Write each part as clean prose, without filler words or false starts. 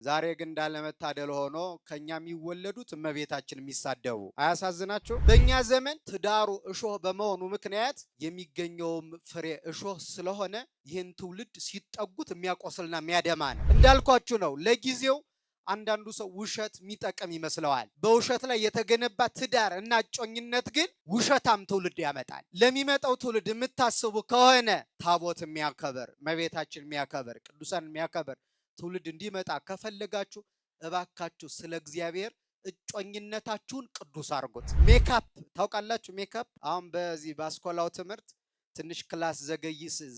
ዛሬ ግን እንዳለመታደል ሆኖ ከኛ የሚወለዱት እመቤታችን የሚሳደቡ አያሳዝናችሁ? በእኛ ዘመን ትዳሩ እሾህ በመሆኑ ምክንያት የሚገኘውም ፍሬ እሾህ ስለሆነ ይህን ትውልድ ሲጠጉት የሚያቆስልና የሚያደማ ነው። እንዳልኳችሁ ነው። ለጊዜው አንዳንዱ ሰው ውሸት የሚጠቅም ይመስለዋል። በውሸት ላይ የተገነባ ትዳር እና እጮኝነት ግን ውሸታም ትውልድ ያመጣል። ለሚመጣው ትውልድ የምታስቡ ከሆነ ታቦት የሚያከብር እመቤታችን የሚያከብር ቅዱሳን የሚያከብር ትውልድ እንዲመጣ ከፈለጋችሁ እባካችሁ ስለ እግዚአብሔር እጮኝነታችሁን ቅዱስ አድርጉት። ሜካፕ ታውቃላችሁ? ሜካፕ አሁን በዚህ በአስኮላው ትምህርት ትንሽ ክላስ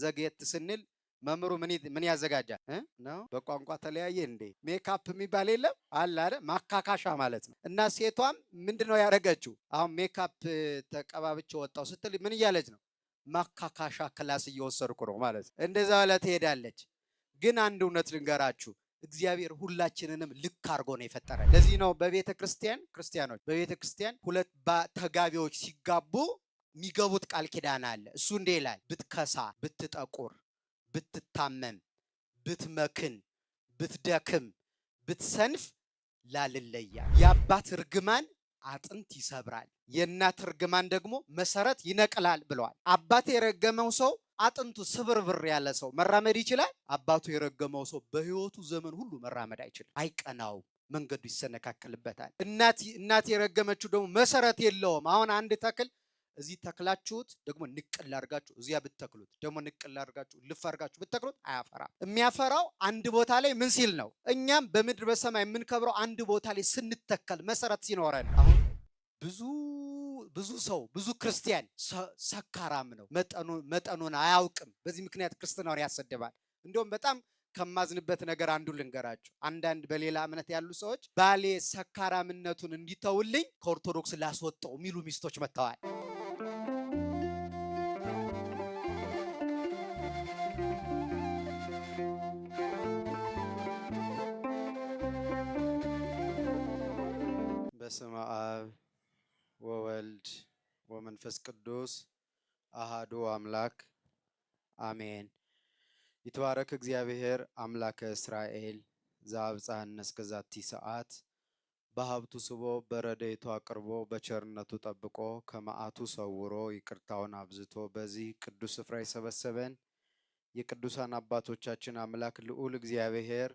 ዘገየት ስንል መምሩ ምን ያዘጋጃል ነው? በቋንቋ ተለያየ እንዴ? ሜካፕ የሚባል የለም አለ አይደል? ማካካሻ ማለት ነው። እና ሴቷም ምንድነው ያደረገችው? አሁን ሜካፕ ተቀባብቼ ወጣው ስትል ምን እያለች ነው? ማካካሻ ክላስ እየወሰድኩ ነው ማለት ነው። እንደዛ ብላ ትሄዳለች። ግን አንድ እውነት ልንገራችሁ፣ እግዚአብሔር ሁላችንንም ልክ አድርጎ ነው የፈጠረን። ለዚህ ነው በቤተ ክርስቲያን ክርስቲያኖች በቤተ ክርስቲያን ሁለት ተጋቢዎች ሲጋቡ የሚገቡት ቃል ኪዳን አለ። እሱ እንዴ ይላል? ብትከሳ፣ ብትጠቁር፣ ብትታመም፣ ብትመክን፣ ብትደክም፣ ብትሰንፍ ላልለያ። የአባት እርግማን አጥንት ይሰብራል፣ የእናት እርግማን ደግሞ መሰረት ይነቅላል ብለዋል። አባት የረገመው ሰው አጥንቱ ስብርብር ያለ ሰው መራመድ ይችላል። አባቱ የረገመው ሰው በህይወቱ ዘመን ሁሉ መራመድ አይችልም፣ አይቀናውም፣ መንገዱ ይሰነካከልበታል። እናት የረገመችው ደግሞ መሰረት የለውም። አሁን አንድ ተክል እዚህ ተክላችሁት ደግሞ ንቅል አድርጋችሁ እዚያ ብትተክሉት ደግሞ ንቅል አድርጋችሁ ልፍ አድርጋችሁ ብትተክሉት አያፈራም። የሚያፈራው አንድ ቦታ ላይ ምን ሲል ነው? እኛም በምድር በሰማይ የምንከብረው አንድ ቦታ ላይ ስንተከል መሰረት ሲኖረን። አሁን ብዙ ሰው ብዙ ክርስቲያን ሰካራም ነው፣ መጠኑን አያውቅም። በዚህ ምክንያት ክርስትናውን ያሰድባል። እንዲሁም በጣም ከማዝንበት ነገር አንዱ ልንገራችሁ። አንዳንድ በሌላ እምነት ያሉ ሰዎች ባሌ ሰካራምነቱን እንዲተውልኝ ከኦርቶዶክስ ላስወጣው የሚሉ ሚስቶች መጥተዋል። በስመ አብ ወወልድ ወመንፈስ ቅዱስ አሃዱ አምላክ አሜን። ይትባረክ እግዚአብሔር አምላከ እስራኤል ዘአብጽሐነ እስከዛቲ ሰዓት በሀብቱ ስቦ በረድኤቱ አቅርቦ በቸርነቱ ጠብቆ ከመዓቱ ሰውሮ ይቅርታውን አብዝቶ በዚህ ቅዱስ ስፍራ የሰበሰበን የቅዱሳን አባቶቻችን አምላክ ልዑል እግዚአብሔር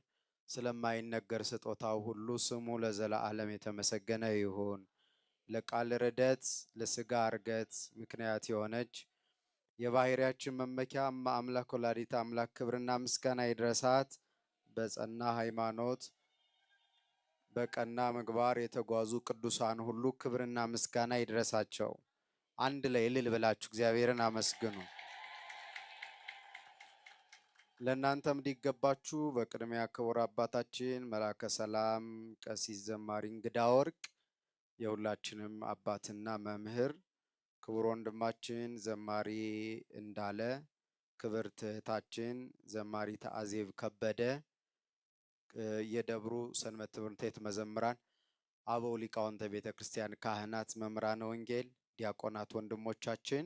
ስለማይነገር ስጦታው ሁሉ ስሙ ለዘላለም የተመሰገነ ይሁን። ለቃል ርደት ለስጋ እርገት ምክንያት የሆነች የባህሪያችን መመኪያ አምላክ ወላዲተ አምላክ ክብርና ምስጋና ይድረሳት። በጸና ሃይማኖት በቀና ምግባር የተጓዙ ቅዱሳን ሁሉ ክብርና ምስጋና ይድረሳቸው። አንድ ላይ እልል ብላችሁ እግዚአብሔርን አመስግኑ። ለእናንተም እንዲገባችሁ በቅድሚያ ክቡር አባታችን መላከ ሰላም ቀሲስ ዘማሪ እንግዳ ወርቅ የሁላችንም አባትና መምህር፣ ክቡር ወንድማችን ዘማሪ እንዳለ፣ ክብርት እህታችን ዘማሪ አዜብ ከበደ፣ የደብሩ ሰንበት ትምህርት ቤት መዘምራን፣ አበው ሊቃውንተ ቤተ ክርስቲያን፣ ካህናት፣ መምህራነ ወንጌል፣ ዲያቆናት ወንድሞቻችን፣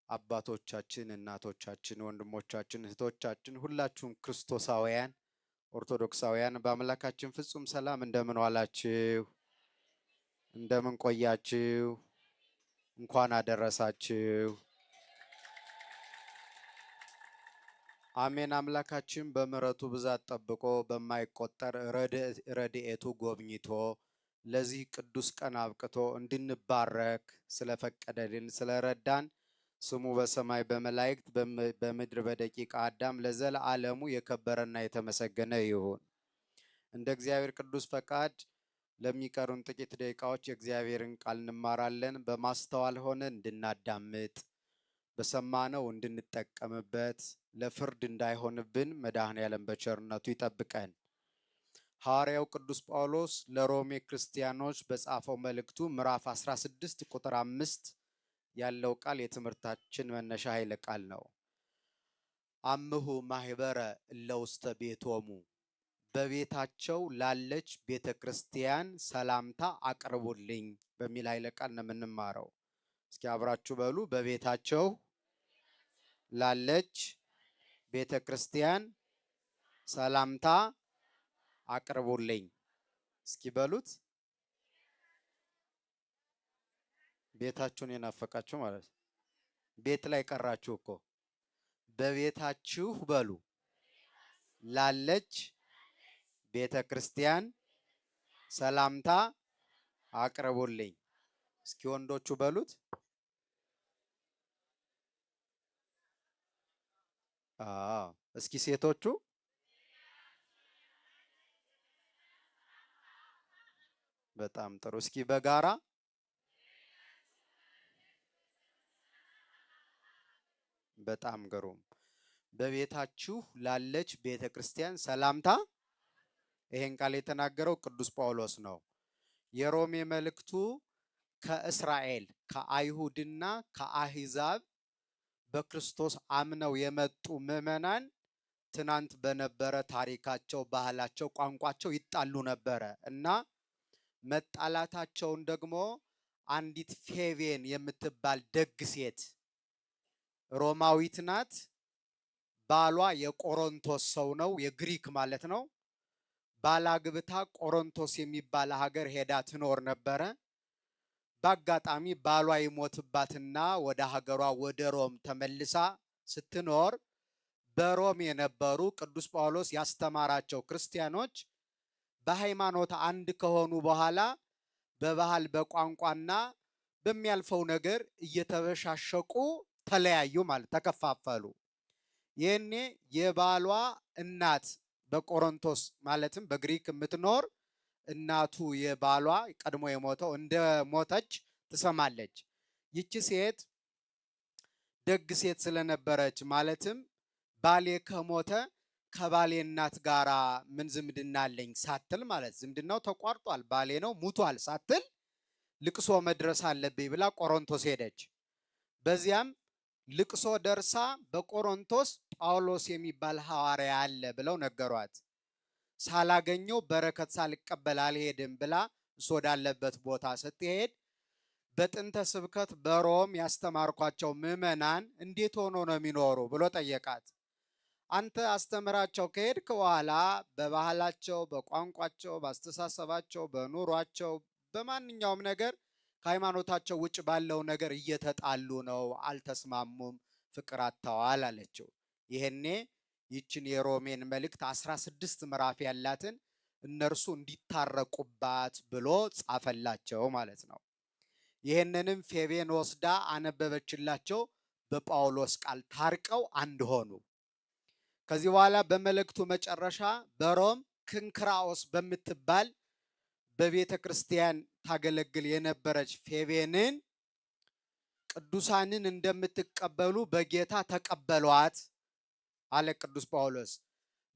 አባቶቻችን፣ እናቶቻችን፣ ወንድሞቻችን፣ እህቶቻችን፣ ሁላችሁም ክርስቶሳውያን ኦርቶዶክሳውያን በአምላካችን ፍጹም ሰላም እንደምን ዋላችሁ? እንደምን ቆያችሁ? እንኳን አደረሳችሁ። አሜን። አምላካችን በምሕረቱ ብዛት ጠብቆ በማይቆጠር ረድኤቱ ጎብኝቶ ለዚህ ቅዱስ ቀን አብቅቶ እንድንባረክ ስለፈቀደልን ስለረዳን ስሙ በሰማይ በመላእክት በምድር በደቂቀ አዳም ለዘለዓለሙ የከበረና የተመሰገነ ይሁን። እንደ እግዚአብሔር ቅዱስ ፈቃድ ለሚቀሩን ጥቂት ደቂቃዎች የእግዚአብሔርን ቃል እንማራለን። በማስተዋል ሆነ እንድናዳምጥ በሰማነው እንድንጠቀምበት ለፍርድ እንዳይሆንብን መድኃኔዓለም በቸርነቱ ይጠብቀን። ሐዋርያው ቅዱስ ጳውሎስ ለሮሜ ክርስቲያኖች በጻፈው መልእክቱ ምዕራፍ 16 ቁጥር 5 ያለው ቃል የትምህርታችን መነሻ ኃይለ ቃል ነው። አምሁ ማህበረ ለውስተ ቤቶሙ፣ በቤታቸው ላለች ቤተ ክርስቲያን ሰላምታ አቅርቡልኝ በሚል ኃይለ ቃል ነው የምንማረው። እስኪ አብራችሁ በሉ። በቤታቸው ላለች ቤተ ክርስቲያን ሰላምታ አቅርቡልኝ። እስኪ በሉት። ቤታችሁን የናፈቃችሁ ማለት ነው። ቤት ላይ ቀራችሁ እኮ። በቤታችሁ በሉ ላለች ቤተ ክርስቲያን ሰላምታ አቅርቡልኝ። እስኪ ወንዶቹ በሉት። እስኪ ሴቶቹ በጣም ጥሩ። እስኪ በጋራ በጣም ግሩም። በቤታችሁ ላለች ቤተ ክርስቲያን ሰላምታ። ይሄን ቃል የተናገረው ቅዱስ ጳውሎስ ነው። የሮሜ መልእክቱ ከእስራኤል ከአይሁድና ከአህዛብ በክርስቶስ አምነው የመጡ ምዕመናን ትናንት በነበረ ታሪካቸው፣ ባህላቸው፣ ቋንቋቸው ይጣሉ ነበረ እና መጣላታቸውን ደግሞ አንዲት ፌቬን የምትባል ደግ ሴት ሮማዊት ናት። ባሏ የቆሮንቶስ ሰው ነው፣ የግሪክ ማለት ነው። ባላግብታ ቆሮንቶስ የሚባል ሀገር ሄዳ ትኖር ነበረ። በአጋጣሚ ባሏ ይሞትባትና ወደ ሀገሯ ወደ ሮም ተመልሳ ስትኖር በሮም የነበሩ ቅዱስ ጳውሎስ ያስተማራቸው ክርስቲያኖች በሃይማኖት አንድ ከሆኑ በኋላ በባህል በቋንቋና በሚያልፈው ነገር እየተበሻሸቁ ተለያዩ ማለት ተከፋፈሉ። ይህኔ የባሏ እናት በቆሮንቶስ ማለትም በግሪክ የምትኖር እናቱ የባሏ ቀድሞ የሞተው እንደ ሞተች ትሰማለች። ይቺ ሴት ደግ ሴት ስለነበረች ማለትም ባሌ ከሞተ ከባሌ እናት ጋራ ምን ዝምድና አለኝ ሳትል ማለት ዝምድናው ተቋርጧል፣ ባሌ ነው ሙቷል ሳትል ልቅሶ መድረስ አለብኝ ብላ ቆሮንቶስ ሄደች። በዚያም ልቅሶ ደርሳ በቆሮንቶስ ጳውሎስ የሚባል ሐዋርያ አለ ብለው ነገሯት። ሳላገኘው በረከት ሳልቀበል አልሄድም ብላ እሱ ወዳለበት ቦታ ስትሄድ በጥንተ ስብከት በሮም ያስተማርኳቸው ምዕመናን እንዴት ሆኖ ነው የሚኖሩ ብሎ ጠየቃት። አንተ አስተምራቸው ከሄድክ በኋላ በባህላቸው፣ በቋንቋቸው፣ በአስተሳሰባቸው፣ በኑሯቸው፣ በማንኛውም ነገር ከሃይማኖታቸው ውጭ ባለው ነገር እየተጣሉ ነው፣ አልተስማሙም፣ ፍቅር አጥተዋል አለችው። ይሄኔ ይችን የሮሜን መልእክት 16 ምዕራፍ ያላትን እነርሱ እንዲታረቁባት ብሎ ጻፈላቸው ማለት ነው። ይሄንንም ፌቬን ወስዳ አነበበችላቸው። በጳውሎስ ቃል ታርቀው አንድ ሆኑ። ከዚህ በኋላ በመልእክቱ መጨረሻ በሮም ክንክራኦስ በምትባል በቤተ ክርስቲያን ታገለግል የነበረች ፌቬንን ቅዱሳንን እንደምትቀበሉ በጌታ ተቀበሏት አለ ቅዱስ ጳውሎስ።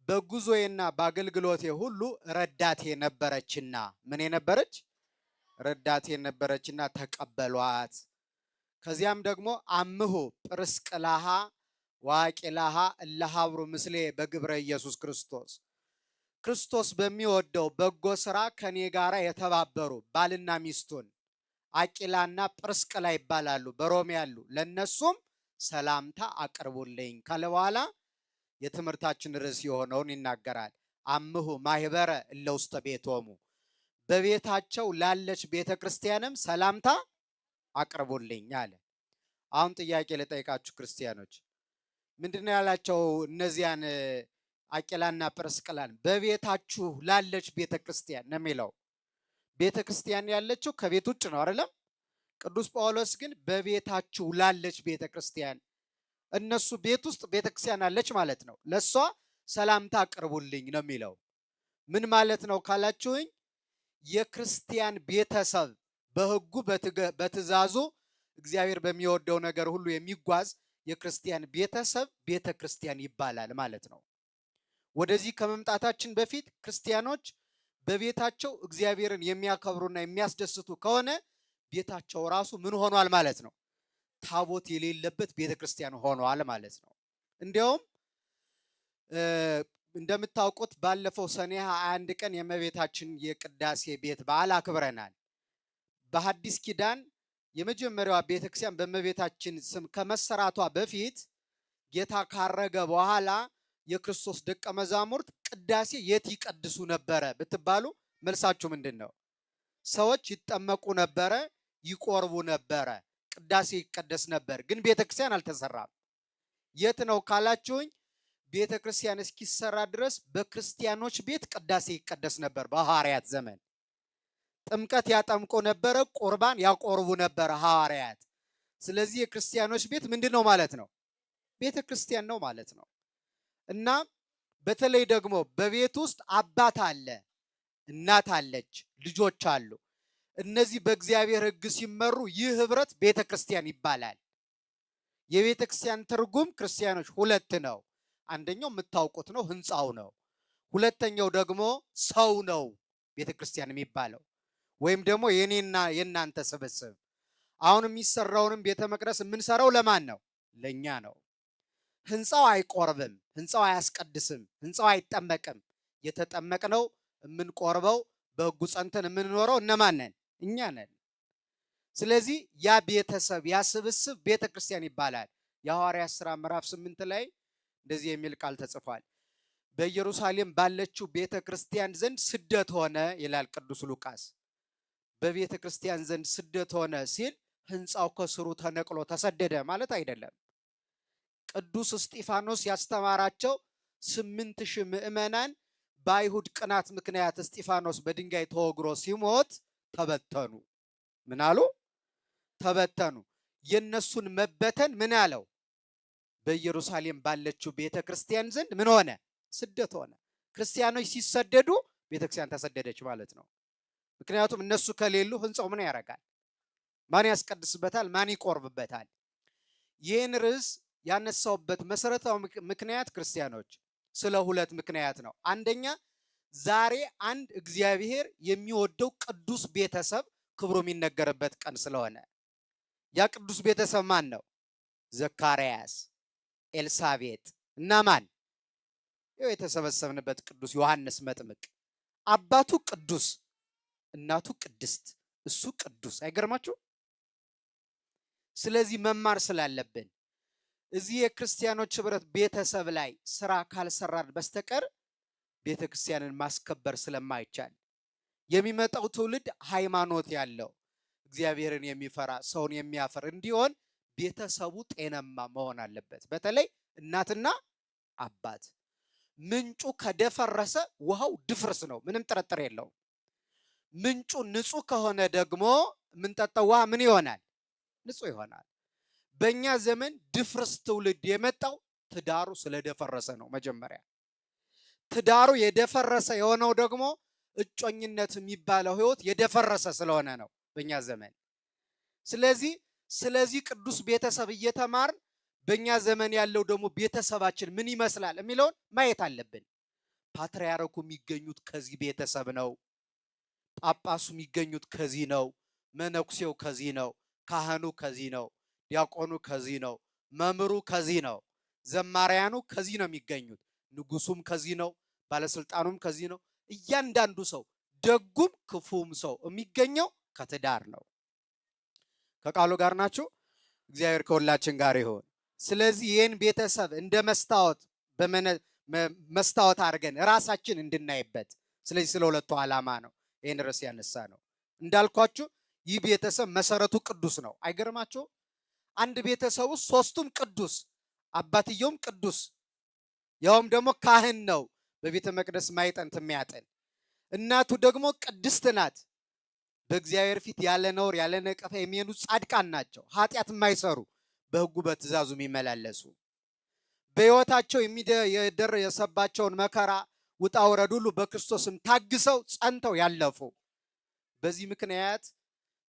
በጉዞዬና በአገልግሎቴ ሁሉ ረዳቴ ነበረችና ምን የነበረች ረዳቴ ነበረችና ተቀበሏት። ከዚያም ደግሞ አምሁ ጵርስቅላሃ ዋቂላሃ እለሃብሩ ምስሌ በግብረ ኢየሱስ ክርስቶስ ክርስቶስ በሚወደው በጎ ስራ ከኔ ጋራ የተባበሩ ባልና ሚስቱን አቂላና ጵርስቅላ ይባላሉ፣ በሮም ያሉ፣ ለነሱም ሰላምታ አቅርቡልኝ ካለ በኋላ የትምህርታችን ርዕስ የሆነውን ይናገራል። አምሁ ማህበረ እለ ውስተ ቤቶሙ በቤታቸው ላለች ቤተ ክርስቲያንም ሰላምታ አቅርቡልኝ አለ። አሁን ጥያቄ ልጠይቃችሁ ክርስቲያኖች፣ ምንድነው ያላቸው? እነዚያን አቂላና ጵርስቅላን በቤታችሁ ላለች ቤተ ክርስቲያን ነው የሚለው። ቤተ ክርስቲያን ያለችው ከቤት ውጭ ነው አይደለም? ቅዱስ ጳውሎስ ግን በቤታችሁ ላለች ቤተ ክርስቲያን፣ እነሱ ቤት ውስጥ ቤተ ክርስቲያን አለች ማለት ነው። ለሷ ሰላምታ አቅርቡልኝ ነው የሚለው። ምን ማለት ነው ካላችሁኝ፣ የክርስቲያን ቤተሰብ በሕጉ በትእዛዙ እግዚአብሔር በሚወደው ነገር ሁሉ የሚጓዝ የክርስቲያን ቤተሰብ ቤተ ክርስቲያን ይባላል ማለት ነው። ወደዚህ ከመምጣታችን በፊት ክርስቲያኖች በቤታቸው እግዚአብሔርን የሚያከብሩና የሚያስደስቱ ከሆነ ቤታቸው ራሱ ምን ሆኗል ማለት ነው? ታቦት የሌለበት ቤተ ክርስቲያን ሆኗል ማለት ነው። እንዲያውም እንደምታውቁት ባለፈው ሰኔ 21 ቀን የእመቤታችን የቅዳሴ ቤት በዓል አክብረናል። በሐዲስ ኪዳን የመጀመሪያዋ ቤተክርስቲያን በእመቤታችን ስም ከመሰራቷ በፊት ጌታ ካረገ በኋላ የክርስቶስ ደቀ መዛሙርት ቅዳሴ የት ይቀድሱ ነበረ ብትባሉ መልሳችሁ ምንድን ነው? ሰዎች ይጠመቁ ነበረ፣ ይቆርቡ ነበረ፣ ቅዳሴ ይቀደስ ነበር። ግን ቤተክርስቲያን አልተሰራም። የት ነው ካላችሁኝ፣ ቤተክርስቲያን እስኪሰራ ድረስ በክርስቲያኖች ቤት ቅዳሴ ይቀደስ ነበር። በሐዋርያት ዘመን ጥምቀት ያጠምቁ ነበረ፣ ቁርባን ያቆርቡ ነበረ ሐዋርያት። ስለዚህ የክርስቲያኖች ቤት ምንድን ነው ማለት ነው? ቤተክርስቲያን ነው ማለት ነው። እና በተለይ ደግሞ በቤት ውስጥ አባት አለ፣ እናት አለች፣ ልጆች አሉ። እነዚህ በእግዚአብሔር ሕግ ሲመሩ ይህ ህብረት ቤተክርስቲያን ይባላል። የቤተክርስቲያን ትርጉም ክርስቲያኖች ሁለት ነው። አንደኛው የምታውቁት ነው፣ ህንፃው ነው። ሁለተኛው ደግሞ ሰው ነው ቤተክርስቲያን የሚባለው፣ ወይም ደግሞ የኔና የናንተ ስብስብ። አሁን የሚሰራውንም ቤተ መቅደስ የምንሰራው ለማን ነው? ለኛ ነው። ህንፃው አይቆርብም፣ ህንፃው አያስቀድስም፣ ህንፃው አይጠመቅም። የተጠመቅነው የምንቆርበው በህጉ ጸንተን የምንኖረው እነማን ነን? እኛ ነን። ስለዚህ ያ ቤተሰብ ያ ስብስብ ቤተክርስቲያን ይባላል። የሐዋርያት ሥራ ምዕራፍ 8 ላይ እንደዚህ የሚል ቃል ተጽፏል። በኢየሩሳሌም ባለችው ቤተክርስቲያን ዘንድ ስደት ሆነ ይላል ቅዱስ ሉቃስ። በቤተክርስቲያን ዘንድ ስደት ሆነ ሲል ህንፃው ከስሩ ተነቅሎ ተሰደደ ማለት አይደለም። ቅዱስ እስጢፋኖስ ያስተማራቸው 8000 ምዕመናን በአይሁድ ቅናት ምክንያት እስጢፋኖስ በድንጋይ ተወግሮ ሲሞት ተበተኑ። ምን አሉ? ተበተኑ። የነሱን መበተን ምን አለው? በኢየሩሳሌም ባለችው ቤተክርስቲያን ዘንድ ምን ሆነ? ስደት ሆነ። ክርስቲያኖች ሲሰደዱ ቤተክርስቲያን ተሰደደች ማለት ነው። ምክንያቱም እነሱ ከሌሉ ህንፃው ምን ያደርጋል? ማን ያስቀድስበታል? ማን ይቆርብበታል? ይህን ርዕስ ያነሳውበት መሰረታዊ ምክንያት ክርስቲያኖች ስለ ሁለት ምክንያት ነው። አንደኛ ዛሬ አንድ እግዚአብሔር የሚወደው ቅዱስ ቤተሰብ ክብሩ የሚነገርበት ቀን ስለሆነ፣ ያ ቅዱስ ቤተሰብ ማን ነው? ዘካርያስ፣ ኤልሳቤጥ እና ማን? ይኸው የተሰበሰብንበት ቅዱስ ዮሐንስ መጥምቅ። አባቱ ቅዱስ፣ እናቱ ቅድስት፣ እሱ ቅዱስ። አይገርማችሁ? ስለዚህ መማር ስላለብን እዚህ የክርስቲያኖች ህብረት ቤተሰብ ላይ ስራ ካልሰራን በስተቀር ቤተክርስቲያንን ማስከበር ስለማይቻል የሚመጣው ትውልድ ሃይማኖት ያለው እግዚአብሔርን የሚፈራ ሰውን የሚያፈር እንዲሆን ቤተሰቡ ጤናማ መሆን አለበት። በተለይ እናትና አባት። ምንጩ ከደፈረሰ ውሃው ድፍርስ ነው፣ ምንም ጥርጥር የለውም። ምንጩ ንጹህ ከሆነ ደግሞ የምንጠጣው ውሃ ምን ይሆናል? ንጹህ ይሆናል። በእኛ ዘመን ድፍርስ ትውልድ የመጣው ትዳሩ ስለደፈረሰ ነው። መጀመሪያ ትዳሩ የደፈረሰ የሆነው ደግሞ እጮኝነት የሚባለው ህይወት የደፈረሰ ስለሆነ ነው በእኛ ዘመን። ስለዚህ ቅዱስ ቤተሰብ እየተማርን በእኛ ዘመን ያለው ደግሞ ቤተሰባችን ምን ይመስላል የሚለውን ማየት አለብን። ፓትርያርኩ የሚገኙት ከዚህ ቤተሰብ ነው። ጳጳሱ የሚገኙት ከዚህ ነው። መነኩሴው ከዚህ ነው። ካህኑ ከዚህ ነው። ዲያቆኑ ከዚህ ነው። መምህሩ ከዚህ ነው። ዘማሪያኑ ከዚህ ነው የሚገኙት። ንጉሱም ከዚህ ነው። ባለስልጣኑም ከዚህ ነው። እያንዳንዱ ሰው ደጉም ክፉም ሰው የሚገኘው ከትዳር ነው። ከቃሉ ጋር ናችሁ? እግዚአብሔር ከሁላችን ጋር ይሁን። ስለዚህ ይህን ቤተሰብ እንደ መስታወት አድርገን ራሳችን እንድናይበት፣ ስለዚህ ስለ ሁለቱ ዓላማ ነው ይህን ርዕስ ያነሳ ነው። እንዳልኳችሁ ይህ ቤተሰብ መሰረቱ ቅዱስ ነው። አይገርማችሁ? አንድ ቤተሰብ ውስጥ ሶስቱም ቅዱስ፣ አባትየውም ቅዱስ፣ ያውም ደግሞ ካህን ነው፣ በቤተ መቅደስ ማይጠንት የሚያጠን። እናቱ ደግሞ ቅድስት ናት፣ በእግዚአብሔር ፊት ያለ ነውር ያለ ነቀፋ የሚሄዱ ጻድቃን ናቸው፣ ኃጢአት የማይሰሩ በሕጉ በትእዛዙ የሚመላለሱ፣ በሕይወታቸው የደረሰባቸውን መከራ ውጣ ውረድ ሁሉ በክርስቶስም ታግሰው ጸንተው ያለፉ። በዚህ ምክንያት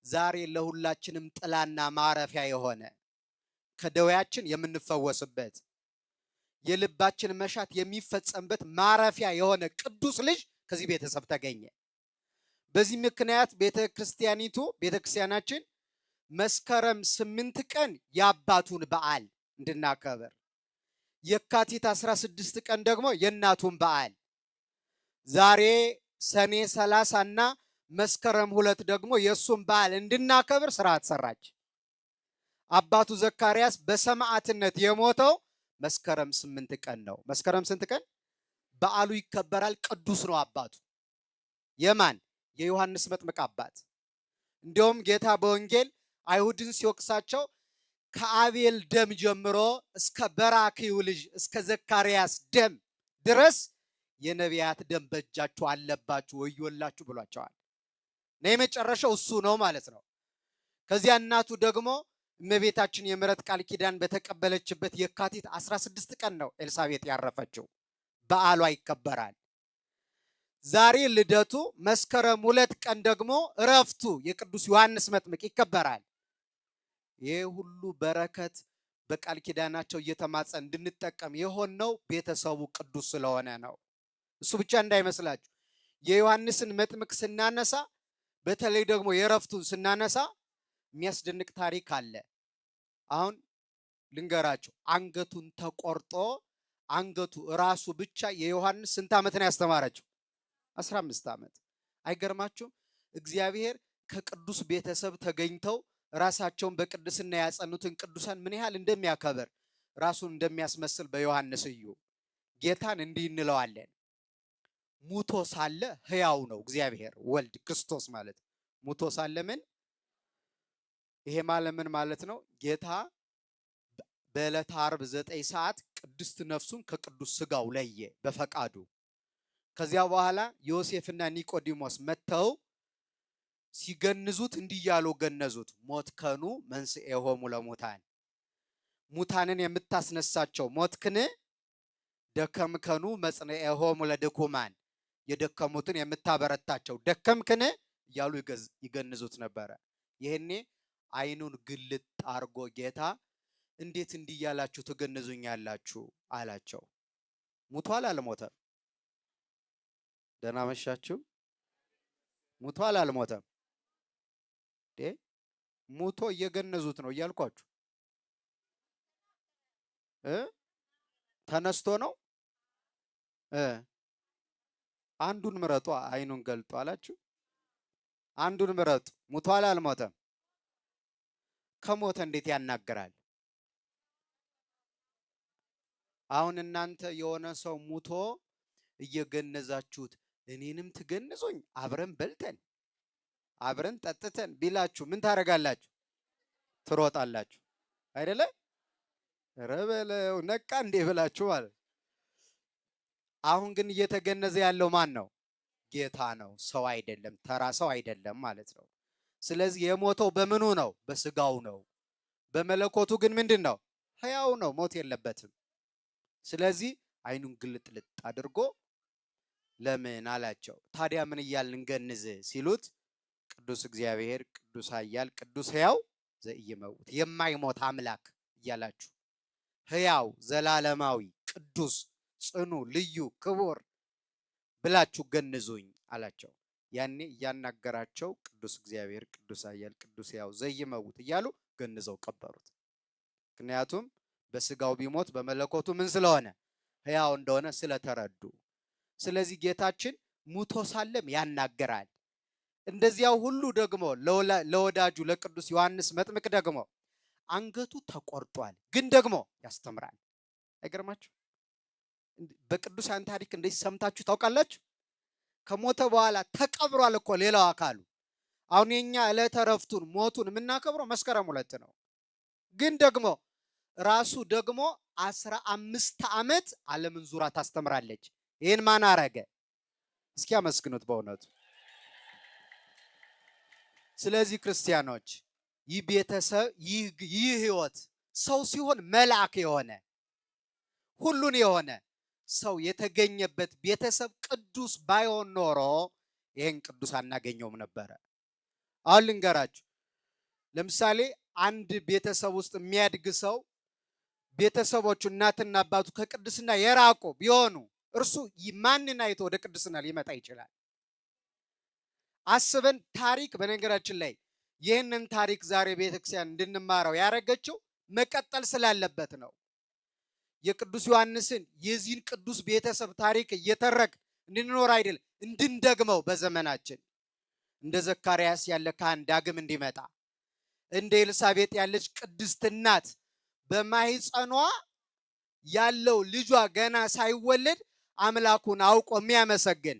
ዛሬ ለሁላችንም ጥላና ማረፊያ የሆነ ከደዌያችን የምንፈወስበት የልባችን መሻት የሚፈጸምበት ማረፊያ የሆነ ቅዱስ ልጅ ከዚህ ቤተሰብ ተገኘ። በዚህ ምክንያት ቤተክርስቲያናችን መስከረም 8 ቀን የአባቱን በዓል እንድናከብር፣ የካቲት 16 ቀን ደግሞ የእናቱን በዓል፣ ዛሬ ሰኔ 30 እና መስከረም 2 ደግሞ የእሱን በዓል እንድናከብር ስርዓት ሰራች። አባቱ ዘካርያስ በሰማዕትነት የሞተው መስከረም 8 ቀን ነው። መስከረም ስንት ቀን በዓሉ ይከበራል? ቅዱስ ነው አባቱ። የማን? የዮሐንስ መጥምቅ አባት። እንዲሁም ጌታ በወንጌል አይሁድን ሲወቅሳቸው ከአቤል ደም ጀምሮ እስከ በራክዩ ልጅ እስከ ዘካርያስ ደም ድረስ የነቢያት ደም በእጃችሁ አለባችሁ ወዮላችሁ ብሏቸዋል። እና የመጨረሻው እሱ ነው ማለት ነው። ከዚያ እናቱ ደግሞ እመቤታችን የምሕረት ቃል ኪዳን በተቀበለችበት የካቲት 16 ቀን ነው ኤልሳቤጥ ያረፈችው። በዓሏ ይከበራል። ዛሬ ልደቱ፣ መስከረም 2 ቀን ደግሞ እረፍቱ የቅዱስ ዮሐንስ መጥምቅ ይከበራል። ይሄ ሁሉ በረከት በቃል ኪዳናቸው እየተማጸን እንድንጠቀም የሆነው ቤተሰቡ ቅዱስ ስለሆነ ነው። እሱ ብቻ እንዳይመስላችሁ። የዮሐንስን መጥምቅ ስናነሳ፣ በተለይ ደግሞ የእረፍቱን ስናነሳ የሚያስደንቅ ታሪክ አለ። አሁን ልንገራቸው። አንገቱን ተቆርጦ አንገቱ ራሱ ብቻ የዮሐንስ ስንት ዓመት ነው ያስተማራቸው? 15 ዓመት። አይገርማችሁም? እግዚአብሔር ከቅዱስ ቤተሰብ ተገኝተው ራሳቸውን በቅድስና ያጸኑትን ቅዱሳን ምን ያህል እንደሚያከብር ራሱን እንደሚያስመስል በዮሐንስ እዩ። ጌታን እንዲህ እንለዋለን፣ ሙቶ ሳለ ሕያው ነው። እግዚአብሔር ወልድ ክርስቶስ ማለት ሙቶ ሳለ ምን? ይሄ ማለት ምን ማለት ነው? ጌታ በዕለተ ዓርብ 9 ሰዓት ቅድስት ነፍሱን ከቅዱስ ስጋው ለየ በፈቃዱ። ከዚያ በኋላ ዮሴፍና ኒቆዲሞስ መጥተው ሲገንዙት እንዲህ እያሉ ገነዙት። ሞትከኑ መንሥኤሆሙ ለሙታን፣ ሙታንን የምታስነሳቸው ሞትክን፣ ደከምከኑ መጽንዔሆሙ ለድኩማን፣ የደከሙትን የምታበረታቸው ደከምክን እያሉ ይገንዙት ነበረ። ይሄኔ አይኑን ግልጥ አርጎ ጌታ እንዴት እንዲህ እያላችሁ ትገንዙኛላችሁ አላቸው። ሙቷል አልሞተም? ደህና መሻችሁ። ሙቷል አልሞተም? ሙቶ እየገነዙት ነው እያልኳችሁ። ተነስቶ ነው። አንዱን ምረጡ። አይኑን ገልጦ አላችሁ። አንዱን ምረጡ። ሙቷል አልሞተም? ከሞተ እንዴት ያናገራል? አሁን እናንተ የሆነ ሰው ሙቶ እየገነዛችሁት እኔንም ትገንዙኝ አብረን በልተን አብረን ጠጥተን ቢላችሁ ምን ታደርጋላችሁ? ትሮጣላችሁ አይደለ? ረበለው ነቃ እንዴ ብላችሁ ማለት። አሁን ግን እየተገነዘ ያለው ማን ነው? ጌታ ነው፣ ሰው አይደለም፣ ተራ ሰው አይደለም ማለት ነው። ስለዚህ የሞተው በምኑ ነው? በስጋው ነው። በመለኮቱ ግን ምንድን ነው? ሕያው ነው፣ ሞት የለበትም። ስለዚህ አይኑን ግልጥልጥ አድርጎ ለምን አላቸው። ታዲያ ምን እያልን እንገንዝ ሲሉት ቅዱስ እግዚአብሔር፣ ቅዱስ ኃያል፣ ቅዱስ ሕያው ዘኢይመውት የማይሞት አምላክ እያላችሁ ሕያው፣ ዘላለማዊ፣ ቅዱስ፣ ጽኑ፣ ልዩ፣ ክቡር ብላችሁ ገንዙኝ አላቸው። ያኔ እያናገራቸው ቅዱስ እግዚአብሔር፣ ቅዱስ ኃያል፣ ቅዱስ ሕያው ዘኢይመውት እያሉ ገንዘው ቀበሩት። ምክንያቱም በስጋው ቢሞት በመለኮቱ ምን ስለሆነ? ሕያው እንደሆነ ስለተረዱ። ስለዚህ ጌታችን ሙቶ ሳለም ያናገራል። እንደዚያው ሁሉ ደግሞ ለወዳጁ ለቅዱስ ዮሐንስ መጥምቅ ደግሞ አንገቱ ተቆርጧል፣ ግን ደግሞ ያስተምራል። አይገርማችሁ? በቅዱሳን ታሪክ እንደዚህ ሰምታችሁ ታውቃላችሁ? ከሞተ በኋላ ተቀብሯል እኮ ሌላው አካሉ። አሁን የኛ ዕለተ ዕረፍቱን ሞቱን የምናከብረው መስከረም 2 ነው። ግን ደግሞ ራሱ ደግሞ 15 ዓመት ዓለምን ዙራ ታስተምራለች። ይህን ማን አረገ? እስኪ አመስግኑት በእውነቱ። ስለዚህ ክርስቲያኖች ይህ ቤተሰብ ይህ ህይወት ሰው ሲሆን መልአክ የሆነ ሁሉን የሆነ ሰው የተገኘበት ቤተሰብ ቅዱስ ባይሆን ኖሮ ይህን ቅዱስ አናገኘውም ነበረ። አሁን ልንገራችሁ። ለምሳሌ አንድ ቤተሰብ ውስጥ የሚያድግ ሰው ቤተሰቦቹ እናትና አባቱ ከቅድስና የራቁ ቢሆኑ እርሱ ማንን አይቶ ወደ ቅድስና ሊመጣ ይችላል? አስበን ታሪክ። በነገራችን ላይ ይህንን ታሪክ ዛሬ ቤተክርስቲያን እንድንማረው ያደረገችው መቀጠል ስላለበት ነው። የቅዱስ ዮሐንስን የዚህን ቅዱስ ቤተሰብ ታሪክ እየተረክ እንድንኖር አይደለም፣ እንድንደግመው በዘመናችን እንደ ዘካርያስ ያለ ካህን ዳግም እንዲመጣ፣ እንደ ኤልሳቤጥ ያለች ቅድስት እናት በማህፀኗ ያለው ልጇ ገና ሳይወለድ አምላኩን አውቆ የሚያመሰግን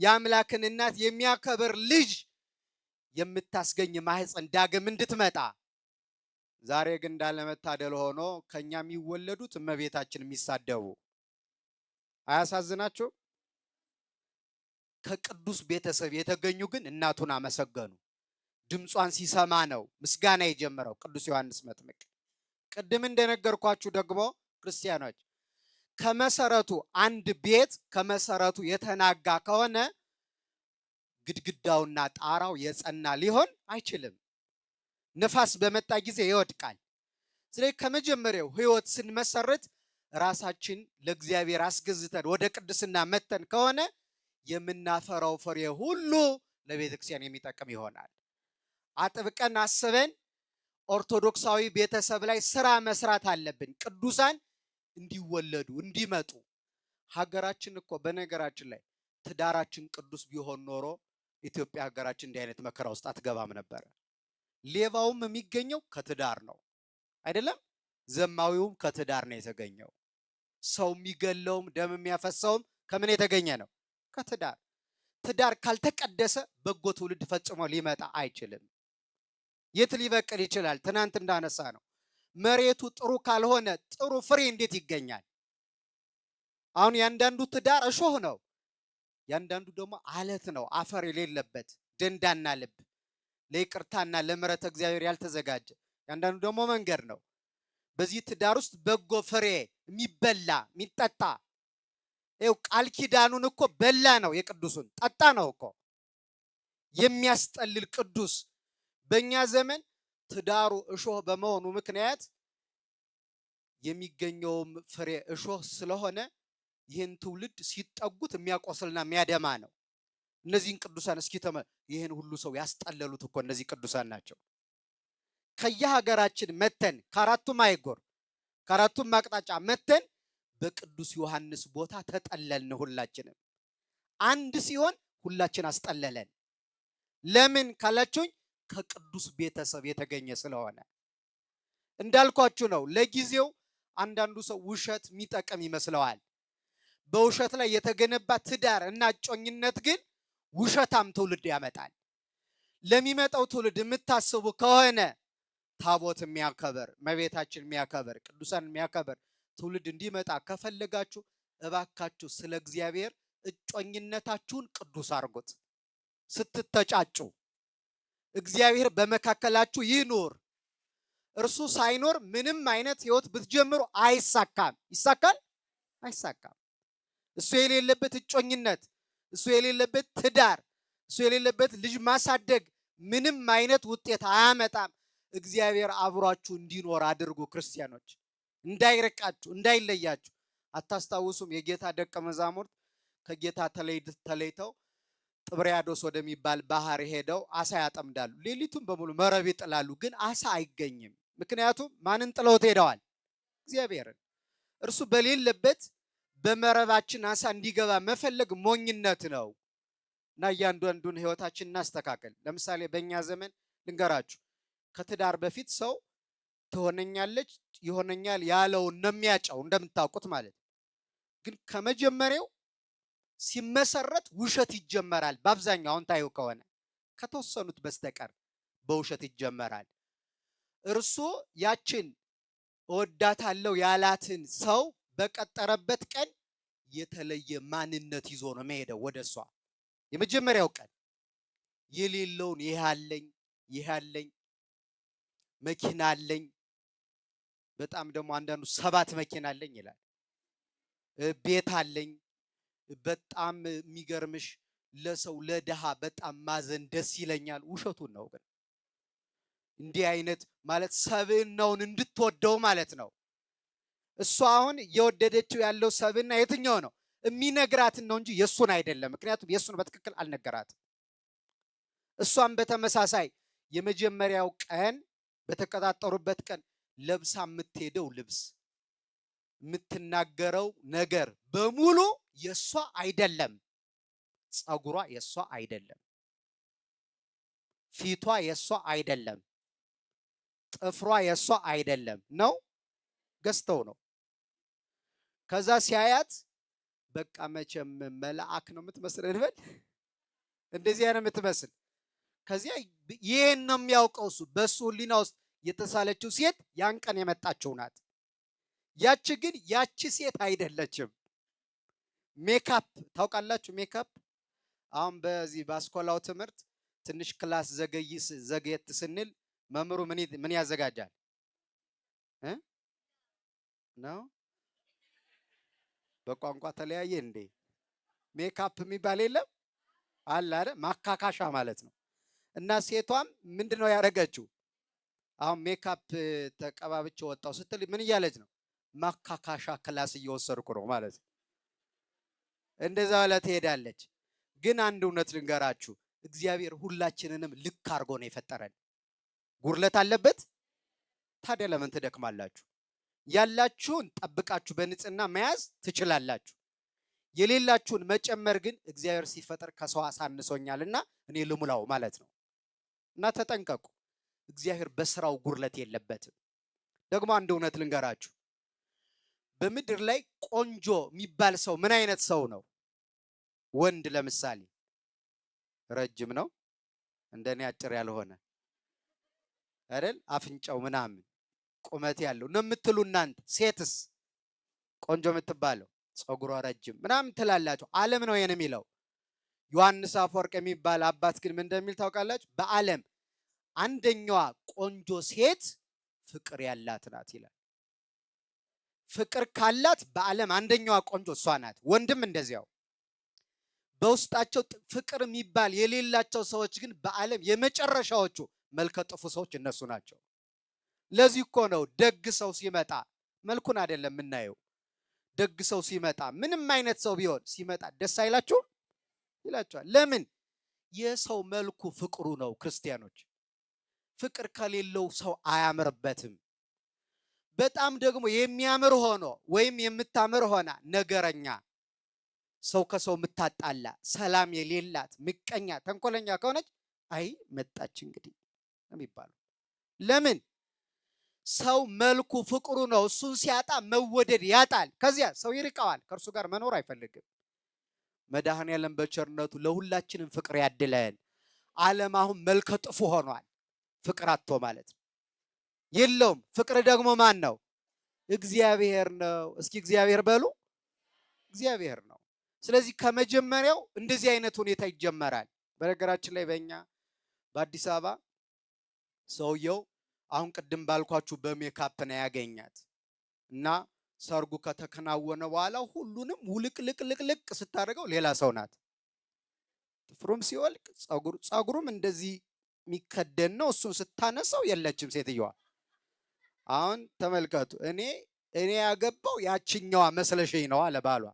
የአምላክን እናት የሚያከብር ልጅ የምታስገኝ ማህፀን ዳግም እንድትመጣ። ዛሬ ግን እንዳለመታደል ሆኖ ከኛ የሚወለዱት እመቤታችን የሚሳደቡ አያሳዝናችሁ? ከቅዱስ ቤተሰብ የተገኙ ግን እናቱን አመሰገኑ። ድምጿን ሲሰማ ነው ምስጋና የጀመረው ቅዱስ ዮሐንስ መጥምቅ። ቅድም እንደነገርኳችሁ ደግሞ ክርስቲያኖች ከመሰረቱ አንድ ቤት ከመሰረቱ የተናጋ ከሆነ ግድግዳውና ጣራው የጸና ሊሆን አይችልም። ነፋስ በመጣ ጊዜ ይወድቃል። ስለዚህ ከመጀመሪያው ህይወት ስንመሰርት ራሳችን ለእግዚአብሔር አስገዝተን ወደ ቅድስና መተን ከሆነ የምናፈራው ፍሬ ሁሉ ለቤተ ክርስቲያን የሚጠቅም ይሆናል። አጥብቀን አስበን ኦርቶዶክሳዊ ቤተሰብ ላይ ስራ መስራት አለብን። ቅዱሳን እንዲወለዱ እንዲመጡ። ሀገራችን እኮ በነገራችን ላይ ትዳራችን ቅዱስ ቢሆን ኖሮ ኢትዮጵያ ሀገራችን እንዲህ አይነት መከራ ውስጥ አትገባም ነበር። ሌባውም የሚገኘው ከትዳር ነው አይደለም? ዘማዊውም ከትዳር ነው የተገኘው። ሰው የሚገለውም ደም የሚያፈሰውም ከምን የተገኘ ነው? ከትዳር። ትዳር ካልተቀደሰ በጎ ትውልድ ፈጽሞ ሊመጣ አይችልም። የት ሊበቅል ይችላል? ትናንት እንዳነሳ ነው። መሬቱ ጥሩ ካልሆነ ጥሩ ፍሬ እንዴት ይገኛል? አሁን ያንዳንዱ ትዳር እሾህ ነው፣ ያንዳንዱ ደግሞ አለት ነው፣ አፈር የሌለበት ደንዳና ልብ፣ ለይቅርታና ለምሕረት እግዚአብሔር ያልተዘጋጀ። ያንዳንዱ ደግሞ መንገድ ነው። በዚህ ትዳር ውስጥ በጎ ፍሬ የሚበላ የሚጠጣ ይኸው ቃል ኪዳኑን እኮ በላ ነው፣ የቅዱሱን ጠጣ ነው እኮ የሚያስጠልል ቅዱስ። በእኛ ዘመን ትዳሩ እሾህ በመሆኑ ምክንያት የሚገኘውም ፍሬ እሾህ ስለሆነ ይህን ትውልድ ሲጠጉት የሚያቆስልና የሚያደማ ነው። እነዚህን ቅዱሳን እስኪ ይህን ሁሉ ሰው ያስጠለሉት እኮ እነዚህ ቅዱሳን ናቸው። ከየሀገራችን መተን ከአራቱም አይጎር ከአራቱም አቅጣጫ መተን በቅዱስ ዮሐንስ ቦታ ተጠለልን። ሁላችንም አንድ ሲሆን ሁላችን አስጠለለን። ለምን ካላችሁኝ ከቅዱስ ቤተሰብ የተገኘ ስለሆነ። እንዳልኳችሁ ነው። ለጊዜው አንዳንዱ ሰው ውሸት የሚጠቅም ይመስለዋል። በውሸት ላይ የተገነባ ትዳር እና እጮኝነት ግን ውሸታም ትውልድ ያመጣል። ለሚመጣው ትውልድ የምታስቡ ከሆነ ታቦት የሚያከብር እመቤታችን የሚያከብር ቅዱሳን የሚያከብር ትውልድ እንዲመጣ ከፈለጋችሁ እባካችሁ ስለ እግዚአብሔር እጮኝነታችሁን ቅዱስ አድርጉት። ስትተጫጩ እግዚአብሔር በመካከላችሁ ይኑር። እርሱ ሳይኖር ምንም አይነት ህይወት ብትጀምሩ አይሳካም። ይሳካል? አይሳካም። እሱ የሌለበት እጮኝነት፣ እሱ የሌለበት ትዳር፣ እሱ የሌለበት ልጅ ማሳደግ ምንም አይነት ውጤት አያመጣም። እግዚአብሔር አብሯችሁ እንዲኖር አድርጉ። ክርስቲያኖች እንዳይርቃችሁ፣ እንዳይለያችሁ። አታስታውሱም? የጌታ ደቀ መዛሙርት ከጌታ ተለይተው ጥብርያዶስ ወደሚባል ባህር ሄደው አሳ ያጠምዳሉ። ሌሊቱን በሙሉ መረብ ይጥላሉ፣ ግን አሳ አይገኝም። ምክንያቱም ማንን ጥለውት ሄደዋል? እግዚአብሔርን። እርሱ በሌለበት በመረባችን አሳ እንዲገባ መፈለግ ሞኝነት ነው። እና እያንዳንዱን ህይወታችን እናስተካከል። ለምሳሌ በእኛ ዘመን ልንገራችሁ፣ ከትዳር በፊት ሰው ትሆነኛለች ይሆነኛል ያለውን ነው የሚያጨው እንደምታውቁት ማለት። ግን ከመጀመሪያው ሲመሰረት ውሸት ይጀመራል። በአብዛኛው አሁን ታዩ ከሆነ ከተወሰኑት በስተቀር በውሸት ይጀመራል። እርሱ ያችን እወዳታለሁ ያላትን ሰው በቀጠረበት ቀን የተለየ ማንነት ይዞ ነው መሄደው ወደ እሷ። የመጀመሪያው ቀን የሌለውን ይህ አለኝ መኪና አለኝ፣ በጣም ደግሞ አንዳንዱ 7 መኪና አለኝ ይላል፣ ቤት አለኝ። በጣም የሚገርምሽ ለሰው ለድሃ በጣም ማዘን ደስ ይለኛል። ውሸቱን ነው። ግን እንዲህ አይነት ማለት ሰብዕናውን እንድትወደው ማለት ነው። እሷ አሁን እየወደደችው ያለው ሰብዕና የትኛው ነው? የሚነግራትን ነው እንጂ የሱን አይደለም። ምክንያቱም የሱን በትክክል አልነገራትም። እሷም በተመሳሳይ የመጀመሪያው ቀን በተቀጣጠሩበት ቀን ለብሳ የምትሄደው ልብስ የምትናገረው ነገር በሙሉ የሷ አይደለም። ጸጉሯ የሷ አይደለም፣ ፊቷ የሷ አይደለም፣ ጥፍሯ የሷ አይደለም ነው፣ ገዝተው ነው። ከዛ ሲያያት በቃ መቼም መልአክ ነው የምትመስል እንበል፣ እንደዚህ አይነት የምትመስል። ከዚያ ይሄን ነው የሚያውቀው እሱ። በሱ ሕሊና ውስጥ የተሳለችው ሴት ያን ቀን የመጣችው ናት። ያቺ ግን ያቺ ሴት አይደለችም። ሜካፕ ታውቃላችሁ? ሜካፕ አሁን በዚህ በአስኮላው ትምህርት ትንሽ ክላስ ዘገየት ስንል መምህሩ ምን ያዘጋጃል ነው? በቋንቋ ተለያየ እንዴ? ሜካፕ የሚባል የለም አለ አይደል? ማካካሻ ማለት ነው። እና ሴቷም ምንድነው ያደረገችው? አሁን ሜካፕ ተቀባብቼ ወጣው ስትል ምን እያለች ነው? ማካካሻ ክላስ እየወሰድኩ ነው ማለት ነው። እንደዛ ብላ ትሄዳለች። ግን አንድ እውነት ልንገራችሁ፣ እግዚአብሔር ሁላችንንም ልክ አድርጎ ነው የፈጠረን። ጉድለት አለበት? ታዲያ ለምን ትደክማላችሁ? ያላችሁን ጠብቃችሁ በንጽህና መያዝ ትችላላችሁ። የሌላችሁን መጨመር ግን እግዚአብሔር ሲፈጠር ከሰው አሳንሶኛልና እኔ ልሙላው ማለት ነው። እና ተጠንቀቁ። እግዚአብሔር በስራው ጉድለት የለበትም። ደግሞ አንድ እውነት ልንገራችሁ፣ በምድር ላይ ቆንጆ የሚባል ሰው ምን አይነት ሰው ነው? ወንድ ለምሳሌ ረጅም ነው፣ እንደኔ አጭር ያልሆነ አይደል? አፍንጫው ምናምን ቁመት ያለው ነው የምትሉ እናንተ። ሴትስ ቆንጆ የምትባለው ፀጉሯ ረጅም ምናምን ትላላችሁ። ዓለም ነው ይሄን የሚለው። ዮሐንስ አፈወርቅ የሚባል አባት ግን ምን እንደሚል ታውቃላችሁ? በዓለም አንደኛዋ ቆንጆ ሴት ፍቅር ያላት ናት ይላል። ፍቅር ካላት በዓለም አንደኛዋ ቆንጆ እሷ ናት። ወንድም እንደዚያው። በውስጣቸው ፍቅር የሚባል የሌላቸው ሰዎች ግን በዓለም የመጨረሻዎቹ መልከ ጥፉ ሰዎች እነሱ ናቸው። ለዚህ እኮ ነው ደግ ሰው ሲመጣ መልኩን አይደለም የምናየው። ደግ ሰው ሲመጣ ምንም አይነት ሰው ቢሆን ሲመጣ ደስ አይላችሁም? ይላችኋል። ለምን? የሰው መልኩ ፍቅሩ ነው። ክርስቲያኖች፣ ፍቅር ከሌለው ሰው አያምርበትም። በጣም ደግሞ የሚያምር ሆኖ ወይም የምታምር ሆና ነገረኛ፣ ሰው ከሰው የምታጣላ፣ ሰላም የሌላት፣ ምቀኛ፣ ተንኮለኛ ከሆነች አይ መጣች እንግዲህ ነው የሚባለው። ለምን? ሰው መልኩ ፍቅሩ ነው። እሱን ሲያጣ መወደድ ያጣል። ከዚያ ሰው ይርቀዋል። ከእርሱ ጋር መኖር አይፈልግም። መድኃኔዓለም በቸርነቱ ለሁላችንም ፍቅር ያድለን። ዓለም አሁን መልከ ጥፉ ሆኗል። ፍቅር አጥቶ ማለት ነው የለውም። ፍቅር ደግሞ ማን ነው? እግዚአብሔር ነው። እስኪ እግዚአብሔር በሉ። እግዚአብሔር ነው። ስለዚህ ከመጀመሪያው እንደዚህ አይነት ሁኔታ ይጀመራል። በነገራችን ላይ በእኛ በአዲስ አበባ ሰውየው አሁን ቅድም ባልኳችሁ በሜካፕ ነው ያገኛት እና ሰርጉ ከተከናወነ በኋላ ሁሉንም ውልቅልቅልቅልቅ ስታደርገው ሌላ ሰው ናት። ጥፍሩም ሲወልቅ ጸጉሩም እንደዚህ የሚከደን ነው። እሱን ስታነሳው የለችም ሴትዮዋ። አሁን ተመልከቱ። እኔ ያገባው ያችኛዋ መስለሽኝ ነው አለ ባሏ።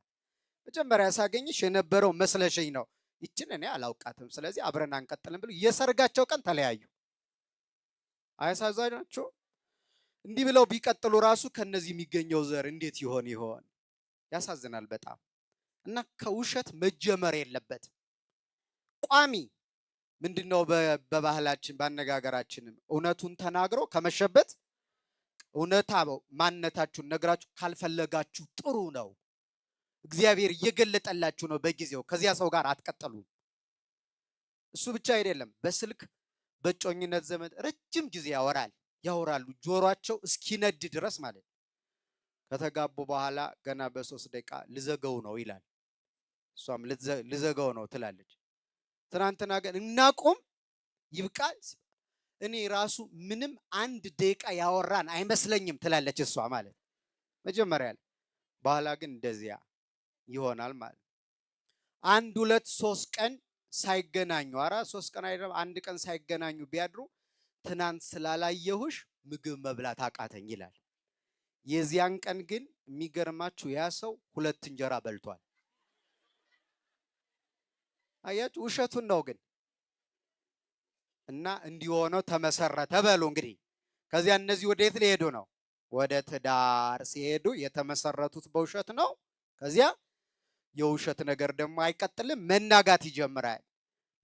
መጀመሪያ ሳገኝሽ የነበረው መስለሽኝ ነው፣ ይችን እኔ አላውቃትም፣ ስለዚህ አብረን አንቀጥልም ብሎ የሰርጋቸው ቀን ተለያዩ። አያሳዝናችሁ? እንዲህ ብለው ቢቀጥሉ ራሱ ከነዚህ የሚገኘው ዘር እንዴት ይሆን? ያሳዝናል በጣም። እና ከውሸት መጀመር የለበትም። ቋሚ ምንድነው? በባህላችን ባነጋገራችንም እውነቱን ተናግሮ ከመሸበት እውነታ ማንነታችሁን ነግራችሁ ካልፈለጋችሁ ጥሩ ነው። እግዚአብሔር እየገለጠላችሁ ነው በጊዜው። ከዚያ ሰው ጋር አትቀጥሉ። እሱ ብቻ አይደለም፣ በስልክ በጮኝነት ዘመን ረጅም ጊዜ ያወራሉ ጆሮአቸው እስኪነድ ድረስ ማለት ነው። ከተጋቡ በኋላ ገና በ3 ደቂቃ ልዘገው ነው ይላል፣ እሷም ልዘገው ነው ትላለች። ትናንትና ግን እናቁም ይብቃ፣ እኔ ራሱ ምንም 1 ደቂቃ ያወራን አይመስለኝም ትላለች እሷ ማለት መጀመሪያ ላይ። በኋላ ግን እንደዚያ ይሆናል ማለት 1 2 3 ቀን ሳይገናኙ 3 ቀን አይደለም 1 ቀን ሳይገናኙ ቢያድሩ ትናንት ስላላየሁሽ ምግብ መብላት አቃተኝ ይላል። የዚያን ቀን ግን የሚገርማችሁ ያ ሰው 2 እንጀራ በልቷል። አያችሁ፣ ውሸቱን ነው ግን። እና እንዲሆነው ተመሰረተ በሉ እንግዲህ። ከዚያ እነዚህ ወዴት ሊሄዱ ነው? ወደ ትዳር ሲሄዱ የተመሰረቱት በውሸት ነው። ከዚያ የውሸት ነገር ደግሞ አይቀጥልም፣ መናጋት ይጀምራል።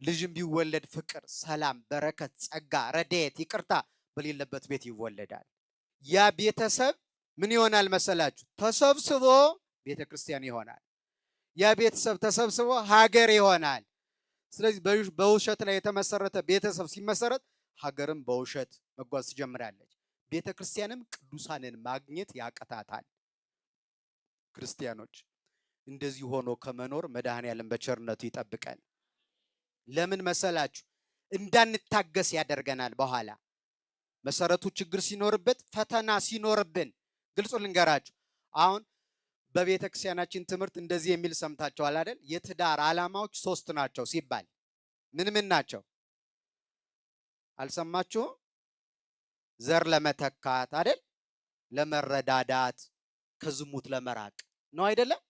ልጅም ቢወለድ ፍቅር፣ ሰላም፣ በረከት፣ ጸጋ፣ ረድኤት፣ ይቅርታ በሌለበት ቤት ይወለዳል። ያ ቤተሰብ ምን ይሆናል መሰላችሁ? ተሰብስቦ ቤተ ክርስቲያን ይሆናል። ያ ቤተሰብ ተሰብስቦ ሀገር ይሆናል። ስለዚህ በውሸት ላይ የተመሰረተ ቤተሰብ ሲመሰረት ሀገርም በውሸት መጓዝ ትጀምራለች። ቤተ ክርስቲያንም ቅዱሳንን ማግኘት ያቀታታል። ክርስቲያኖች እንደዚህ ሆኖ ከመኖር መድኃኔዓለም በቸርነቱ ይጠብቀን። ለምን መሰላችሁ? እንዳንታገስ ያደርገናል። በኋላ መሰረቱ ችግር ሲኖርበት፣ ፈተና ሲኖርብን፣ ግልጹ ልንገራችሁ። አሁን በቤተ ክርስቲያናችን ትምህርት እንደዚህ የሚል ሰምታችኋል አይደል? የትዳር ዓላማዎች 3 ናቸው ሲባል ምን ምን ናቸው? አልሰማችሁም? ዘር ለመተካት አይደል? ለመረዳዳት፣ ከዝሙት ለመራቅ ነው አይደለም?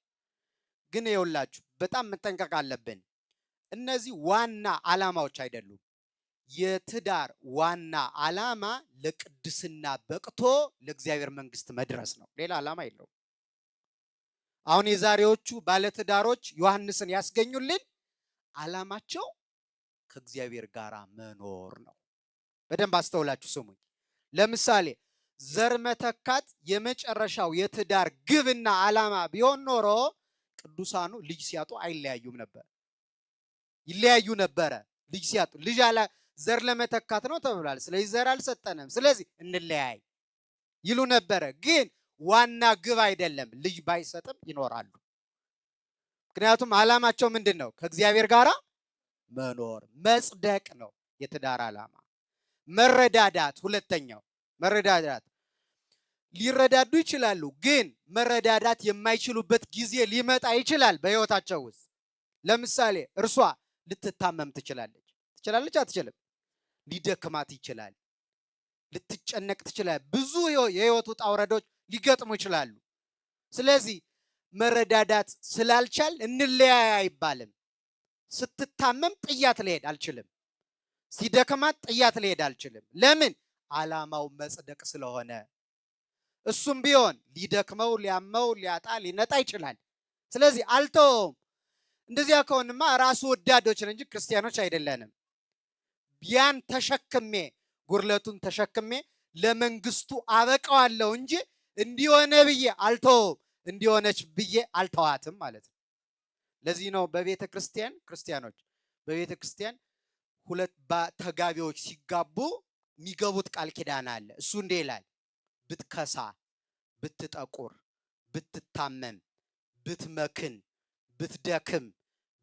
ግን ይኸውላችሁ በጣም መጠንቀቅ አለብን። እነዚህ ዋና ዓላማዎች አይደሉም። የትዳር ዋና ዓላማ ለቅድስና በቅቶ ለእግዚአብሔር መንግስት መድረስ ነው። ሌላ ዓላማ የለውም። አሁን የዛሬዎቹ ባለትዳሮች ዮሐንስን ያስገኙልን ዓላማቸው ከእግዚአብሔር ጋር መኖር ነው። በደንብ አስተውላችሁ ስሙኝ። ለምሳሌ ዘር መተካት የመጨረሻው የትዳር ግብና ዓላማ ቢሆን ኖሮ ቅዱሳኑ ልጅ ሲያጡ አይለያዩም ነበር። ይለያዩ ነበረ። ልጅ ሲያጡ ልጅ አላ ዘር ለመተካት ነው ተብሏል። ስለዚህ ዘር አልሰጠንም፣ ስለዚህ እንለያይ ይሉ ነበረ። ግን ዋና ግብ አይደለም። ልጅ ባይሰጥም ይኖራሉ። ምክንያቱም ዓላማቸው ምንድን ነው? ከእግዚአብሔር ጋር መኖር መጽደቅ ነው የትዳር ዓላማ። መረዳዳት፣ ሁለተኛው መረዳዳት። ሊረዳዱ ይችላሉ፣ ግን መረዳዳት የማይችሉበት ጊዜ ሊመጣ ይችላል በህይወታቸው ውስጥ። ለምሳሌ እርሷ ልትታመም ትችላለች። ትችላለች? አትችልም? ሊደክማት ይችላል። ልትጨነቅ ትችላል። ብዙ የህይወት ውጣ ውረዶች ሊገጥሙ ይችላሉ። ስለዚህ መረዳዳት ስላልቻል እንለያይ አይባልም። ስትታመም ጥያት ልሄድ አልችልም። ሲደክማት ጥያት ልሄድ አልችልም። ለምን? ዓላማው መጽደቅ ስለሆነ። እሱም ቢሆን ሊደክመው፣ ሊያመው፣ ሊያጣ፣ ሊነጣ ይችላል። ስለዚህ አልተውም። እንደዚያ ከሆንማ ራሱ ወዳዶች እንጂ ክርስቲያኖች አይደለንም። ያን ተሸክሜ ጉርለቱን ተሸክሜ ለመንግስቱ አበቃዋለሁ እንጂ እንዲሆነ ብዬ አልተውም፣ እንዲሆነች ብዬ አልተዋትም ማለት ነው። ለዚህ ነው በቤተ ክርስቲያን ክርስቲያኖች በቤተ ክርስቲያን ሁለት ተጋቢዎች ሲጋቡ የሚገቡት ቃል ኪዳን አለ። እሱ እንዲህ ይላል፣ ብትከሳ፣ ብትጠቁር፣ ብትታመም፣ ብትመክን፣ ብትደክም፣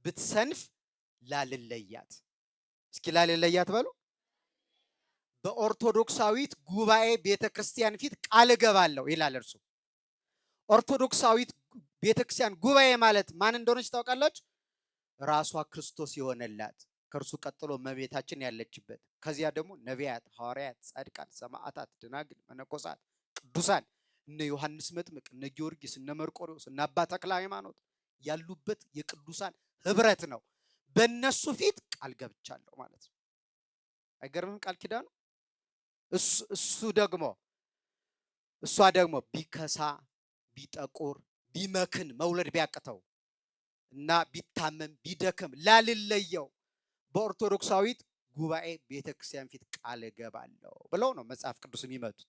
ብትሰንፍ ላልለያት። እስኪ ላልለያት በሉ። በኦርቶዶክሳዊት ጉባኤ ቤተክርስቲያን ፊት ቃል እገባለሁ ይላል እርሱ። ኦርቶዶክሳዊት ቤተክርስቲያን ጉባኤ ማለት ማን እንደሆነች ታውቃላችሁ? ራሷ ክርስቶስ የሆነላት፣ ከእርሱ ቀጥሎ እመቤታችን ያለችበት፣ ከዚያ ደግሞ ነቢያት፣ ሐዋርያት፣ ጻድቃን፣ ሰማዕታት፣ ደናግል፣ መነኮሳት፣ ቅዱሳን እነ ዮሐንስ መጥምቅ፣ እነ ጊዮርጊስ፣ እነ መርቆሬዎስ፣ እነ አባ ተክለ ሃይማኖት ያሉበት የቅዱሳን ህብረት ነው። በእነሱ ፊት ቃል ገብቻለሁ ማለት ነው። አይገርምም? ቃል ኪዳኑ እሷ ደግሞ ቢከሳ፣ ቢጠቁር፣ ቢመክን፣ መውለድ ቢያቅተው እና ቢታመም፣ ቢደክም ላልለየው በኦርቶዶክሳዊት ጉባኤ ቤተክርስቲያን ፊት ቃል እገባለሁ ብለው ነው መጽሐፍ ቅዱስ የሚመጡት።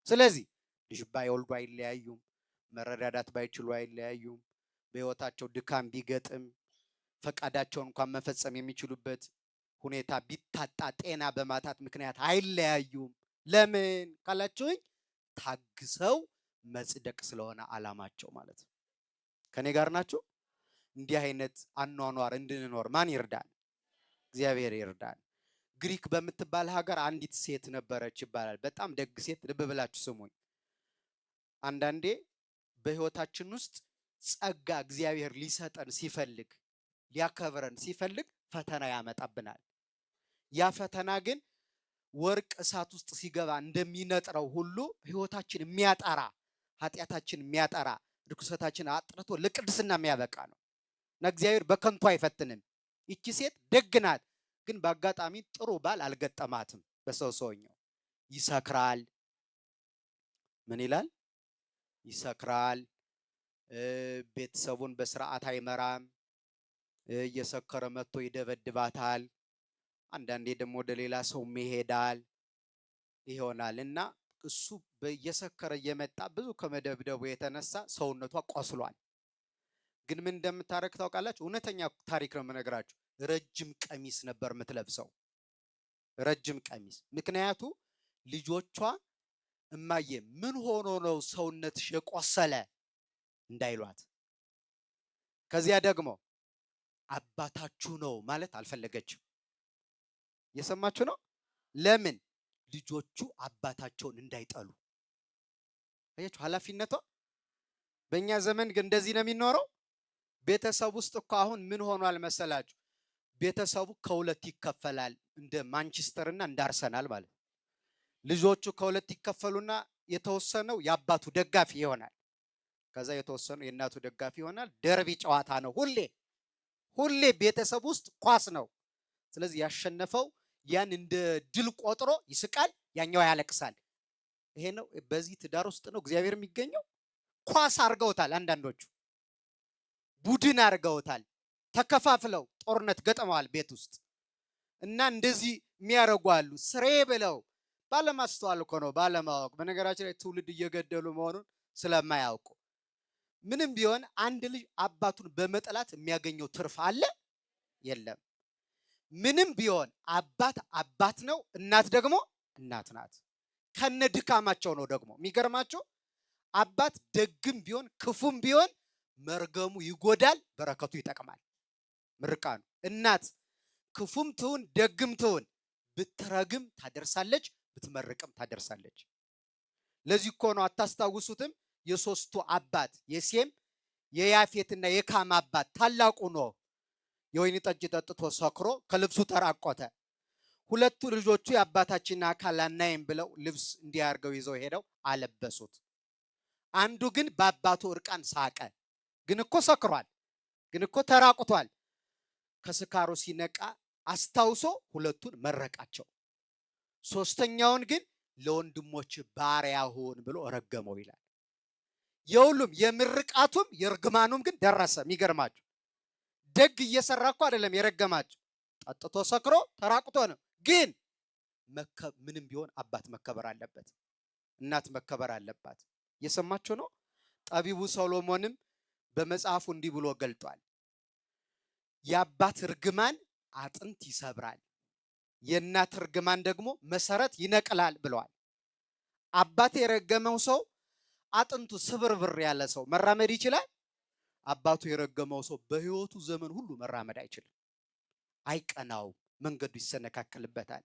ስለዚህ ልጅ ባይወልዱ አይለያዩም። መረዳዳት ባይችሉ አይለያዩም። በህይወታቸው ድካም ቢገጥም ፈቃዳቸውን እንኳን መፈጸም የሚችሉበት ሁኔታ ቢታጣ ጤና በማጣት ምክንያት አይለያዩም። ለምን ካላችሁኝ ታግሰው መጽደቅ ስለሆነ ዓላማቸው ማለት ነው። ከኔ ጋር ናችሁ? እንዲህ አይነት አኗኗር እንድንኖር ማን ይርዳል? እግዚአብሔር ይርዳል። ግሪክ በምትባል ሀገር አንዲት ሴት ነበረች ይባላል። በጣም ደግ ሴት። ልብ ብላችሁ ስሙኝ። አንዳንዴ በህይወታችን ውስጥ ጸጋ እግዚአብሔር ሊሰጠን ሲፈልግ፣ ሊያከብረን ሲፈልግ ፈተና ያመጣብናል። ያ ፈተና ግን ወርቅ እሳት ውስጥ ሲገባ እንደሚነጥረው ሁሉ ህይወታችን የሚያጠራ፣ ኃጢአታችን የሚያጠራ፣ ርኩሰታችን አጥርቶ ለቅድስና የሚያበቃ ነው እና እግዚአብሔር በከንቱ አይፈትንም። ይቺ ሴት ደግ ናት፣ ግን በአጋጣሚ ጥሩ ባል አልገጠማትም። በሰውኛው ይሰክራል። ምን ይላል? ይሰክራል። ቤተሰቡን በስርዓት አይመራም። እየሰከረ መጥቶ ይደበድባታል። አንዳንዴ ደግሞ ወደ ሌላ ሰው ይሄዳል ይሆናል እና እሱ እየሰከረ እየመጣ ብዙ ከመደብደቡ የተነሳ ሰውነቷ ቆስሏል። ግን ምን እንደምታረግ ታውቃላችሁ? እውነተኛ ታሪክ ነው የምነግራችሁ። ረጅም ቀሚስ ነበር የምትለብሰው፣ ረጅም ቀሚስ። ምክንያቱ ልጆቿ እማዬ ምን ሆኖ ነው ሰውነትሽ የቆሰለ እንዳይሏት። ከዚያ ደግሞ አባታችሁ ነው ማለት አልፈለገችም። የሰማችሁ ነው? ለምን? ልጆቹ አባታቸውን እንዳይጠሉ። አያችሁ ኃላፊነቷ። በእኛ ዘመን ግን እንደዚህ ነው የሚኖረው። ቤተሰብ ውስጥ እኮ አሁን ምን ሆኗል መሰላችሁ? ቤተሰቡ ከሁለት ይከፈላል፣ እንደ ማንቸስተር እና እንደ አርሰናል ማለት። ልጆቹ ከሁለት ይከፈሉና የተወሰነው የአባቱ ደጋፊ ይሆናል፣ ከዛ የተወሰነው የእናቱ ደጋፊ ይሆናል። ደርቢ ጨዋታ ነው ሁሌ ቤተሰብ ውስጥ ኳስ ነው። ስለዚህ ያሸነፈው ያን እንደ ድል ቆጥሮ ይስቃል፣ ያኛው ያለቅሳል። ይሄ ነው በዚህ ትዳር ውስጥ ነው እግዚአብሔር የሚገኘው። ኳስ አድርገውታል፣ አንዳንዶቹ ቡድን አድርገውታል፣ ተከፋፍለው ጦርነት ገጥመዋል ቤት ውስጥ እና እንደዚህ የሚያደርጉ አሉ። ስሬ ብለው ባለማስተዋል እኮ ነው፣ ባለማወቅ። በነገራችን ላይ ትውልድ እየገደሉ መሆኑን ስለማያውቁ። ምንም ቢሆን አንድ ልጅ አባቱን በመጠላት የሚያገኘው ትርፍ አለ? የለም። ምንም ቢሆን አባት ነው፣ እናት ደግሞ እናት ናት። ከነ ድካማቸው ነው ደግሞ የሚገርማቸው። አባት ደግም ቢሆን ክፉም ቢሆን መርገሙ ይጎዳል፣ በረከቱ ይጠቅማል። ምርቃኑ። እናት ክፉም ትሁን ደግም ትሁን ብትረግም ታደርሳለች፣ ብትመርቅም ታደርሳለች። ለዚህ እኮ ነው አታስታውሱትም? የሶስቱ አባት የሴም የያፌትና የካም አባት ታላቁ ኖህ የወይን ጠጅ ጠጥቶ ሰክሮ ከልብሱ ተራቆተ። ሁለቱ ልጆቹ የአባታችንን አካል አናይም ብለው ልብስ እንዲያርገው ይዘው ሄደው አለበሱት። አንዱ ግን በአባቱ እርቃን ሳቀ። ግን እኮ ሰክሯል፣ ግን እኮ ተራቁቷል። ከስካሩ ሲነቃ አስታውሶ ሁለቱን መረቃቸው። ሶስተኛውን ግን ለወንድሞች ባሪያ ሁን ብሎ ረገመው ይላል። የሁሉም የምርቃቱም የርግማኑም ግን ደረሰ። የሚገርማችሁ ደግ እየሰራ እኮ አይደለም የረገማቸው፣ ጠጥቶ ሰክሮ ተራቁቶ ነው። ግን ምንም ቢሆን አባት መከበር አለበት፣ እናት መከበር አለባት። እየሰማችሁ ነው? ጠቢቡ ሰሎሞንም በመጽሐፉ እንዲህ ብሎ ገልጧል። የአባት እርግማን አጥንት ይሰብራል፣ የእናት እርግማን ደግሞ መሰረት ይነቅላል ብለዋል። አባት የረገመው ሰው አጥንቱ ስብርብር ያለ ሰው መራመድ ይችላል። አባቱ የረገመው ሰው በህይወቱ ዘመን ሁሉ መራመድ አይችልም፣ አይቀናውም፣ መንገዱ ይሰነካከልበታል።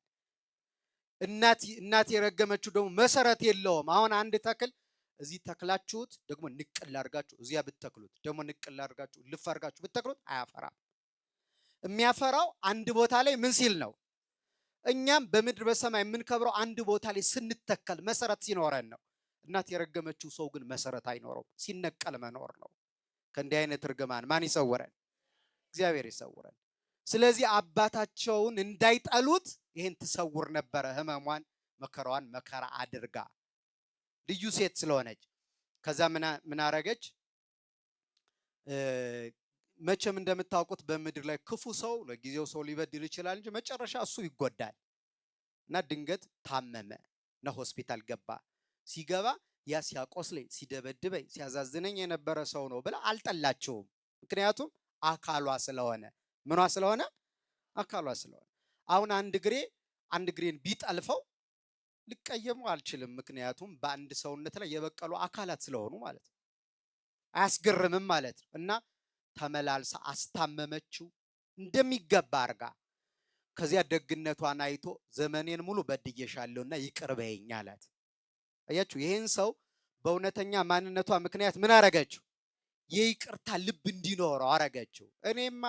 እናት የረገመችው ደግሞ መሰረት የለውም። አሁን አንድ ተክል እዚህ ተክላችሁት ደግሞ ንቅል አድርጋችሁ እዚያ ብትተክሉት ደግሞ ንቅል አድርጋችሁ ልፍ አድርጋችሁ ብትተክሉት አያፈራም። የሚያፈራው አንድ ቦታ ላይ ምን ሲል ነው? እኛም በምድር በሰማይ የምንከብረው አንድ ቦታ ላይ ስንተከል መሰረት ሲኖረን ነው። እናት የረገመችው ሰው ግን መሰረት አይኖረው፣ ሲነቀል መኖር ነው። ከእንዲህ አይነት እርግማን ማን ይሰውረን? እግዚአብሔር ይሰውረን። ስለዚህ አባታቸውን እንዳይጠሉት ይሄን ትሰውር ነበረ። ህመሟን መከራዋን መከራ አድርጋ ልዩ ሴት ስለሆነች። ከዛ ምን አረገች? መቼም እንደምታውቁት በምድር ላይ ክፉ ሰው ለጊዜው ሰው ሊበድል ይችላል እንጂ መጨረሻ እሱ ይጎዳል። እና ድንገት ታመመ እና ሆስፒታል ገባ። ሲገባ ያ ሲያቆስለኝ፣ ሲደበድበኝ፣ ሲያዛዝነኝ የነበረ ሰው ነው ብላ አልጠላቸውም። ምክንያቱም አካሏ ስለሆነ። ምኗ ስለሆነ? አካሏ ስለሆነ። አሁን አንድ እግሬን ቢጠልፈው ልቀየመው አልችልም። ምክንያቱም በአንድ ሰውነት ላይ የበቀሉ አካላት ስለሆኑ ማለት ነው። አያስገርምም ማለት ነው። እና ተመላልሳ አስታመመችው እንደሚገባ አርጋ። ከዚያ ደግነቷን አይቶ ዘመኔን ሙሉ በድዬሻለሁና ይቅር በይኝ አላት። አያችሁ፣ ይሄን ሰው በእውነተኛ ማንነቷ ምክንያት ምን አረገችው? የይቅርታ ልብ እንዲኖረው አረገችው። እኔማ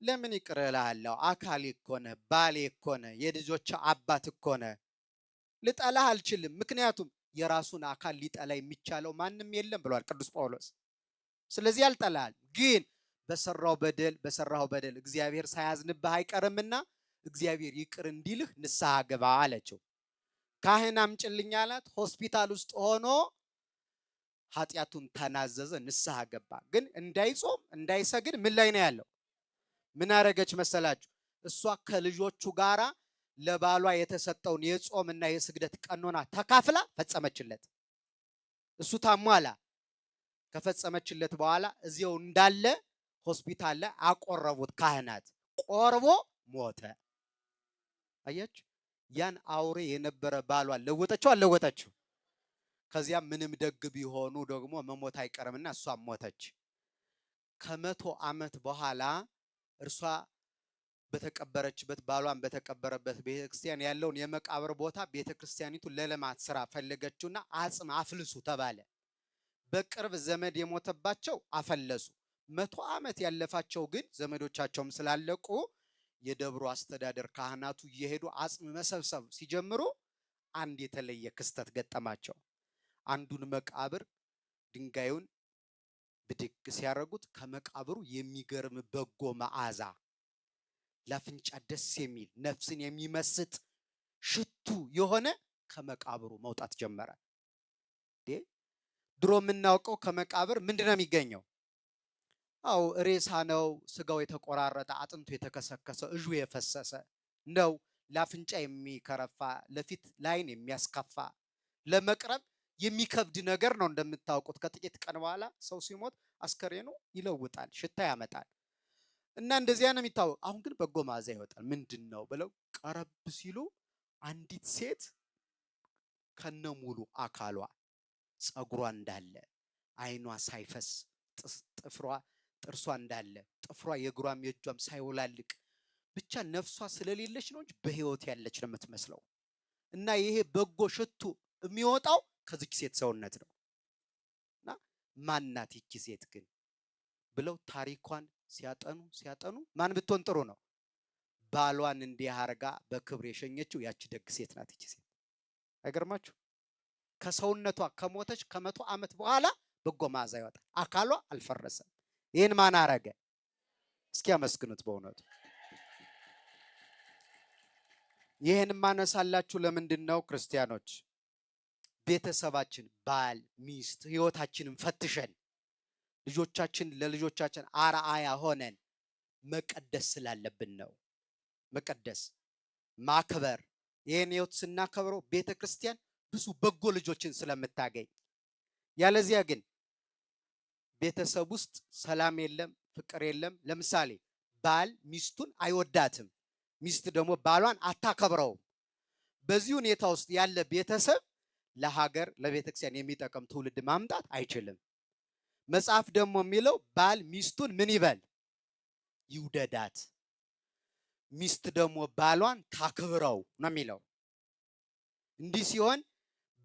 ለምን ይቅር እልሃለሁ? አካሌ እኮ ነህ፣ ባሌ እኮ ነህ፣ የልጆች አባት እኮ ነህ። ልጠላህ አልችልም። ምክንያቱም የራሱን አካል ሊጠላ የሚቻለው ማንም የለም ብሏል ቅዱስ ጳውሎስ። ስለዚህ አልጠላህም፣ ግን በሰራው በደል እግዚአብሔር ሳያዝንብህ አይቀርምና እግዚአብሔር ይቅር እንዲልህ ንስሐ ግባ አለችው። ካህን አምጪልኝ አላት። ሆስፒታል ውስጥ ሆኖ ኃጢአቱን ተናዘዘ፣ ንስሐ ገባ። ግን እንዳይጾም እንዳይሰግድ ምን ላይ ነው ያለው? ምን አረገች መሰላችሁ? እሷ ከልጆቹ ጋራ ለባሏ የተሰጠውን የጾምና የስግደት ቀኖና ተካፍላ ፈጸመችለት። እሱ ታሟላ። ከፈጸመችለት በኋላ እዚያው እንዳለ ሆስፒታል ላይ አቆረቡት ካህናት። ቆርቦ ሞተ። አያችሁ፣ ያን አውሬ የነበረ ባሏን ለወጠችው አልለወጠችው? ከዚያ ምንም ደግ ቢሆኑ ደግሞ መሞት አይቀርምና እሷም ሞተች። ከ100 ዓመት በኋላ እርሷ በተቀበረችበት ባሏን በተቀበረበት ቤተክርስቲያን ያለውን የመቃብር ቦታ ቤተክርስቲያኒቱ ለልማት ስራ ፈለገችውና አጽም አፍልሱ ተባለ። በቅርብ ዘመድ የሞተባቸው አፈለሱ። 100 ዓመት ያለፋቸው ግን ዘመዶቻቸውም ስላለቁ የደብሩ አስተዳደር ካህናቱ እየሄዱ አጽም መሰብሰብ ሲጀምሩ አንድ የተለየ ክስተት ገጠማቸው። አንዱን መቃብር ድንጋዩን ብድግ ሲያደርጉት ከመቃብሩ የሚገርም በጎ መዓዛ፣ ለአፍንጫ ደስ የሚል ነፍስን የሚመስጥ ሽቱ የሆነ ከመቃብሩ መውጣት ጀመረ። ድሮ የምናውቀው ከመቃብር ምንድነው የሚገኘው? አው ሬሳ ነው። ስጋው የተቆራረጠ፣ አጥንቱ የተከሰከሰ፣ እጁ የፈሰሰ ነው። ለአፍንጫ የሚከረፋ፣ ለፊት ላይን የሚያስከፋ፣ ለመቅረብ የሚከብድ ነገር ነው። እንደምታውቁት ከጥቂት ቀን በኋላ ሰው ሲሞት አስከሬኑ ይለውጣል፣ ሽታ ያመጣል እና እንደዚያ ነው የሚታወቅ። አሁን ግን በጎ መዓዛ ይወጣል። ምንድነው ብለው ቀረብ ሲሉ አንዲት ሴት ከነሙሉ አካሏ ጸጉሯ እንዳለ፣ አይኗ ሳይፈስ፣ ጥርሷ እንዳለ፣ ጥፍሯ የእግሯም የእጇም ሳይወላልቅ ብቻ ነፍሷ ስለሌለች ነው እንጂ በህይወት ያለች ነው የምትመስለው። እና ይሄ በጎ ሽቱ የሚወጣው ከዚች ሴት ሰውነት ነው። እና ማናት ይቺ ሴት ግን ብለው ታሪኳን ሲያጠኑ ማን ብትሆን ጥሩ ነው? ባሏን እንዲህ አርጋ በክብር የሸኘችው ያቺ ደግ ሴት ናት። ይቺ ሴት አይገርማችሁ? ከሰውነቷ ከሞተች ከ100 ዓመት በኋላ በጎ መዓዛ ይወጣል። አካሏ አልፈረሰም። ይህን ማን አረገ? እስኪ አመስግኑት በእውነቱ። ይህን ማነሳላችሁ ለምንድን ነው? ክርስቲያኖች ቤተሰባችን፣ ባል፣ ሚስት፣ ህይወታችንን ፈትሸን ለልጆቻችን አርአያ ሆነን መቀደስ ስላለብን ነው። መቀደስ፣ ማክበር። ይህን ህይወት ስናከብረው ቤተክርስቲያን ብዙ በጎ ልጆችን ስለምታገኝ፣ ያለዚያ ግን ቤተሰብ ውስጥ ሰላም የለም፣ ፍቅር የለም። ለምሳሌ ባል ሚስቱን አይወዳትም፣ ሚስት ደግሞ ባሏን አታከብረውም። በዚህ ሁኔታ ውስጥ ያለ ቤተሰብ ለሀገር ለቤተክርስቲያን የሚጠቅም ትውልድ ማምጣት አይችልም። መጽሐፍ ደግሞ የሚለው ባል ሚስቱን ምን ይበል? ይውደዳት። ሚስት ደግሞ ባሏን ታክብረው ነው የሚለው። እንዲህ ሲሆን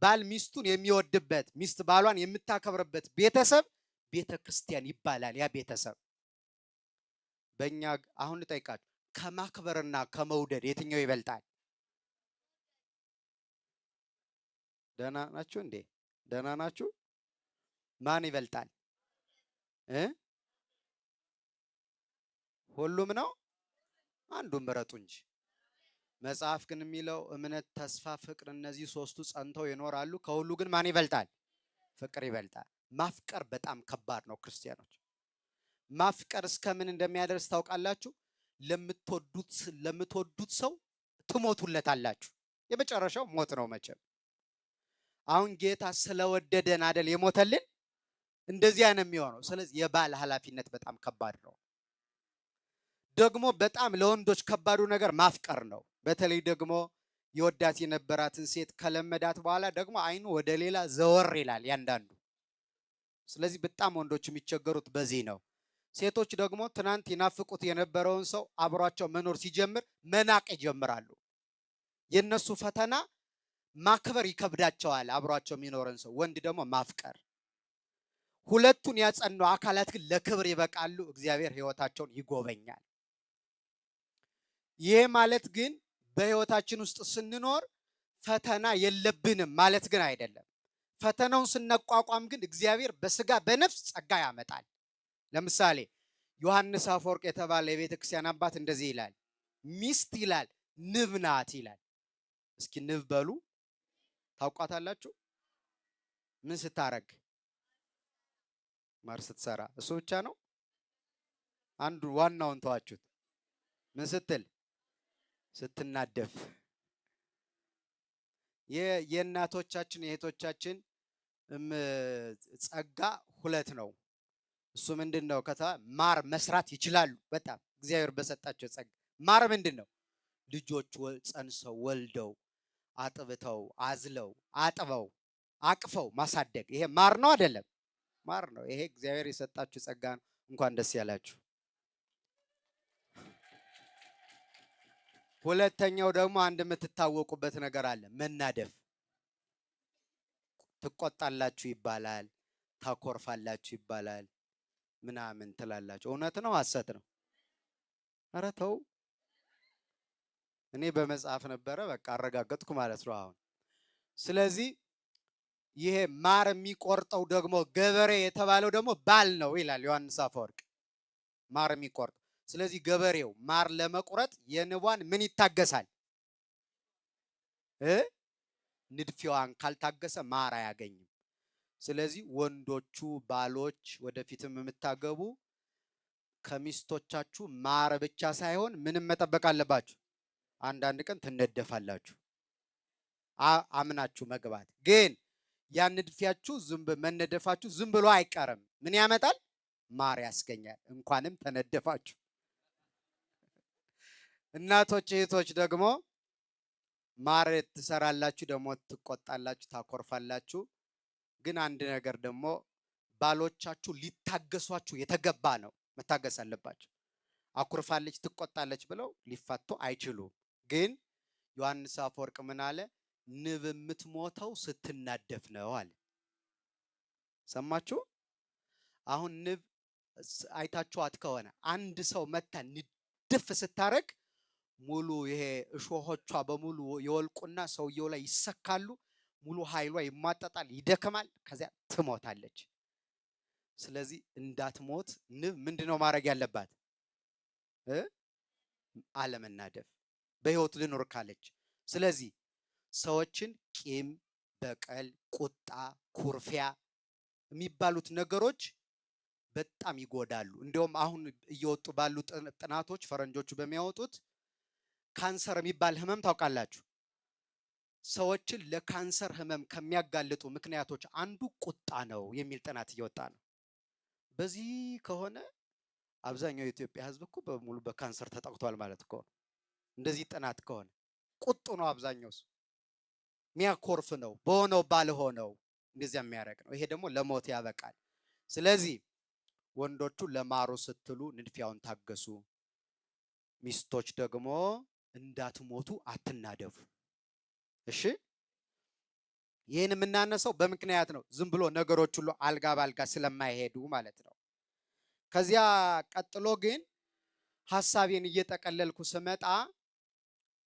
ባል ሚስቱን የሚወድበት፣ ሚስት ባሏን የምታከብርበት ቤተሰብ ቤተክርስቲያን ይባላል። ያ ቤተሰብ በእኛ አሁን ልጠይቃችሁ፣ ከማክበርና ከመውደድ የትኛው ይበልጣል? ደህና ናችሁ እንዴ? ደህና ናችሁ? ማን ይበልጣል? ሁሉም ነው። አንዱን ምረጡ እንጂ። መጽሐፍ ግን የሚለው እምነት፣ ተስፋ፣ ፍቅር እነዚህ ሶስቱ ጸንተው ይኖራሉ። ከሁሉ ግን ማን ይበልጣል? ፍቅር ይበልጣል። ማፍቀር በጣም ከባድ ነው ክርስቲያኖች። ማፍቀር እስከምን እንደሚያደርስ ታውቃላችሁ? ለምትወዱት ሰው ትሞቱለታላችሁ። የመጨረሻው ሞት ነው መቼም። አሁን ጌታ ስለወደደን አይደል የሞተልን? እንደዚያ ነው የሚሆነው። ስለዚህ የባል ኃላፊነት በጣም ከባድ ነው። ደግሞ በጣም ለወንዶች ከባዱ ነገር ማፍቀር ነው። በተለይ ደግሞ የወዳት የነበራትን ሴት ከለመዳት በኋላ ደግሞ አይኑ ወደ ሌላ ዘወር ይላል ያንዳንዱ። ስለዚህ በጣም ወንዶች የሚቸገሩት በዚህ ነው። ሴቶች ደግሞ ትናንት ይናፍቁት የነበረውን ሰው አብሯቸው መኖር ሲጀምር መናቅ ይጀምራሉ። የነሱ ፈተና ማክበር ይከብዳቸዋል አብሯቸው የሚኖርን ሰው። ወንድ ደግሞ ማፍቀር። ሁለቱን ያጸኑ አካላት ግን ለክብር ይበቃሉ። እግዚአብሔር ሕይወታቸውን ይጎበኛል። ይሄ ማለት ግን በሕይወታችን ውስጥ ስንኖር ፈተና የለብንም ማለት ግን አይደለም። ፈተናውን ስንቋቋም ግን እግዚአብሔር በስጋ በነፍስ ጸጋ ያመጣል። ለምሳሌ ዮሐንስ አፈወርቅ የተባለ የቤተ ክርስቲያን አባት እንደዚህ ይላል። ሚስት ይላል ንብ ናት ይላል። እስኪ ንብ በሉ። ታውቋታላችሁ? ምን ስታረግ? ማር ስትሰራ። እሱ ብቻ ነው? አንዱ ዋናውን ተዋችሁት። ምን ስትል? ስትናደፍ። የእናቶቻችን የእህቶቻችን ጸጋ ሁለት ነው። እሱ ምንድነው? ማር መስራት ይችላሉ። በጣም እግዚአብሔር በሰጣቸው ጸጋ ማር ምንድነው? ልጆች ጸንሰው ወልደው አጥብተው አዝለው አጥበው አቅፈው ማሳደግ ይሄ ማር ነው አይደለም? ማር ነው። ይሄ እግዚአብሔር የሰጣችሁ ጸጋ ነው። እንኳን ደስ ያላችሁ። ሁለተኛው ደግሞ አንድ የምትታወቁበት ነገር አለ። መናደፍ። ትቆጣላችሁ ይባላል፣ ታኮርፋላችሁ ይባላል፣ ምናምን ትላላችሁ። እውነት ነው ሐሰት ነው? ኧረ ተው። እኔ በመጽሐፍ ነበረ በቃ አረጋገጥኩ ማለት ነው አሁን። ስለዚህ ይሄ ማር የሚቆርጠው ደግሞ ገበሬ የተባለው ደግሞ ባል ነው ይላል ዮሐንስ አፈወርቅ። ማር የሚቆርጠው ስለዚህ ገበሬው ማር ለመቁረጥ የንቧን ምን ይታገሳል? ንድፊዋን ካልታገሰ ማር አያገኝም። ስለዚህ ወንዶቹ ባሎች ወደፊትም የምታገቡ ከሚስቶቻችሁ ማር ብቻ ሳይሆን ምንም መጠበቅ አለባችሁ። አንዳንድ ቀን ትነደፋላችሁ። አምናችሁ መግባት ግን ያን ንድፊያችሁ መነደፋችሁ ዝም ብሎ አይቀርም። ምን ያመጣል? ማር ያስገኛል። እንኳንም ተነደፋችሁ። እናቶች እህቶች ደግሞ ማር ትሰራላችሁ፣ ደግሞ ትቆጣላችሁ፣ ታኮርፋላችሁ። ግን አንድ ነገር ደግሞ ባሎቻችሁ ሊታገሷችሁ የተገባ ነው። መታገስ አለባቸው። አኩርፋለች፣ ትቆጣለች ብለው ሊፋቱ አይችሉም። ግን ዮሐንስ አፈወርቅ ምን አለ? ንብ የምትሞተው ስትናደፍ ነው አለ። ሰማችሁ? አሁን ንብ አይታችኋት ከሆነ አንድ ሰው መታ ንድፍ ስታረግ ሙሉ ይሄ እሾሆቿ በሙሉ የወልቁና ሰውየው ላይ ይሰካሉ። ሙሉ ኃይሏ ይሟጠጣል፣ ይደክማል፣ ከዚያ ትሞታለች። ስለዚህ እንዳትሞት ንብ ምንድነው ማድረግ ያለባት? አለመናደፍ፣ በህይወት ልኖር ካለች። ስለዚህ ሰዎችን ቂም፣ በቀል፣ ቁጣ፣ ኩርፊያ የሚባሉት ነገሮች በጣም ይጎዳሉ። እንዲሁም አሁን እየወጡ ባሉ ጥናቶች ፈረንጆቹ በሚያወጡት ካንሰር የሚባል ህመም ታውቃላችሁ? ሰዎችን ለካንሰር ህመም ከሚያጋልጡ ምክንያቶች አንዱ ቁጣ ነው የሚል ጥናት እየወጣ ነው። በዚህ ከሆነ አብዛኛው የኢትዮጵያ ህዝብ እኮ በሙሉ በካንሰር ተጠቅቷል ማለት እኮ ነው። እንደዚህ ጥናት ከሆነ ቁጡ ነው አብዛኛው ሰው፣ የሚያኮርፍ ነው፣ በሆነው ባልሆነው እንደዚያ የሚያደርግ ነው። ይሄ ደግሞ ለሞት ያበቃል። ስለዚህ ወንዶቹ ለማሩ ስትሉ ንድፊያውን ታገሱ። ሚስቶች ደግሞ እንዳትሞቱ አትናደፉ። እሺ፣ ይህን የምናነሳው በምክንያት ነው። ዝም ብሎ ነገሮች ሁሉ አልጋ ባልጋ ስለማይሄዱ ማለት ነው። ከዚያ ቀጥሎ ግን ሐሳቤን እየጠቀለልኩ ስመጣ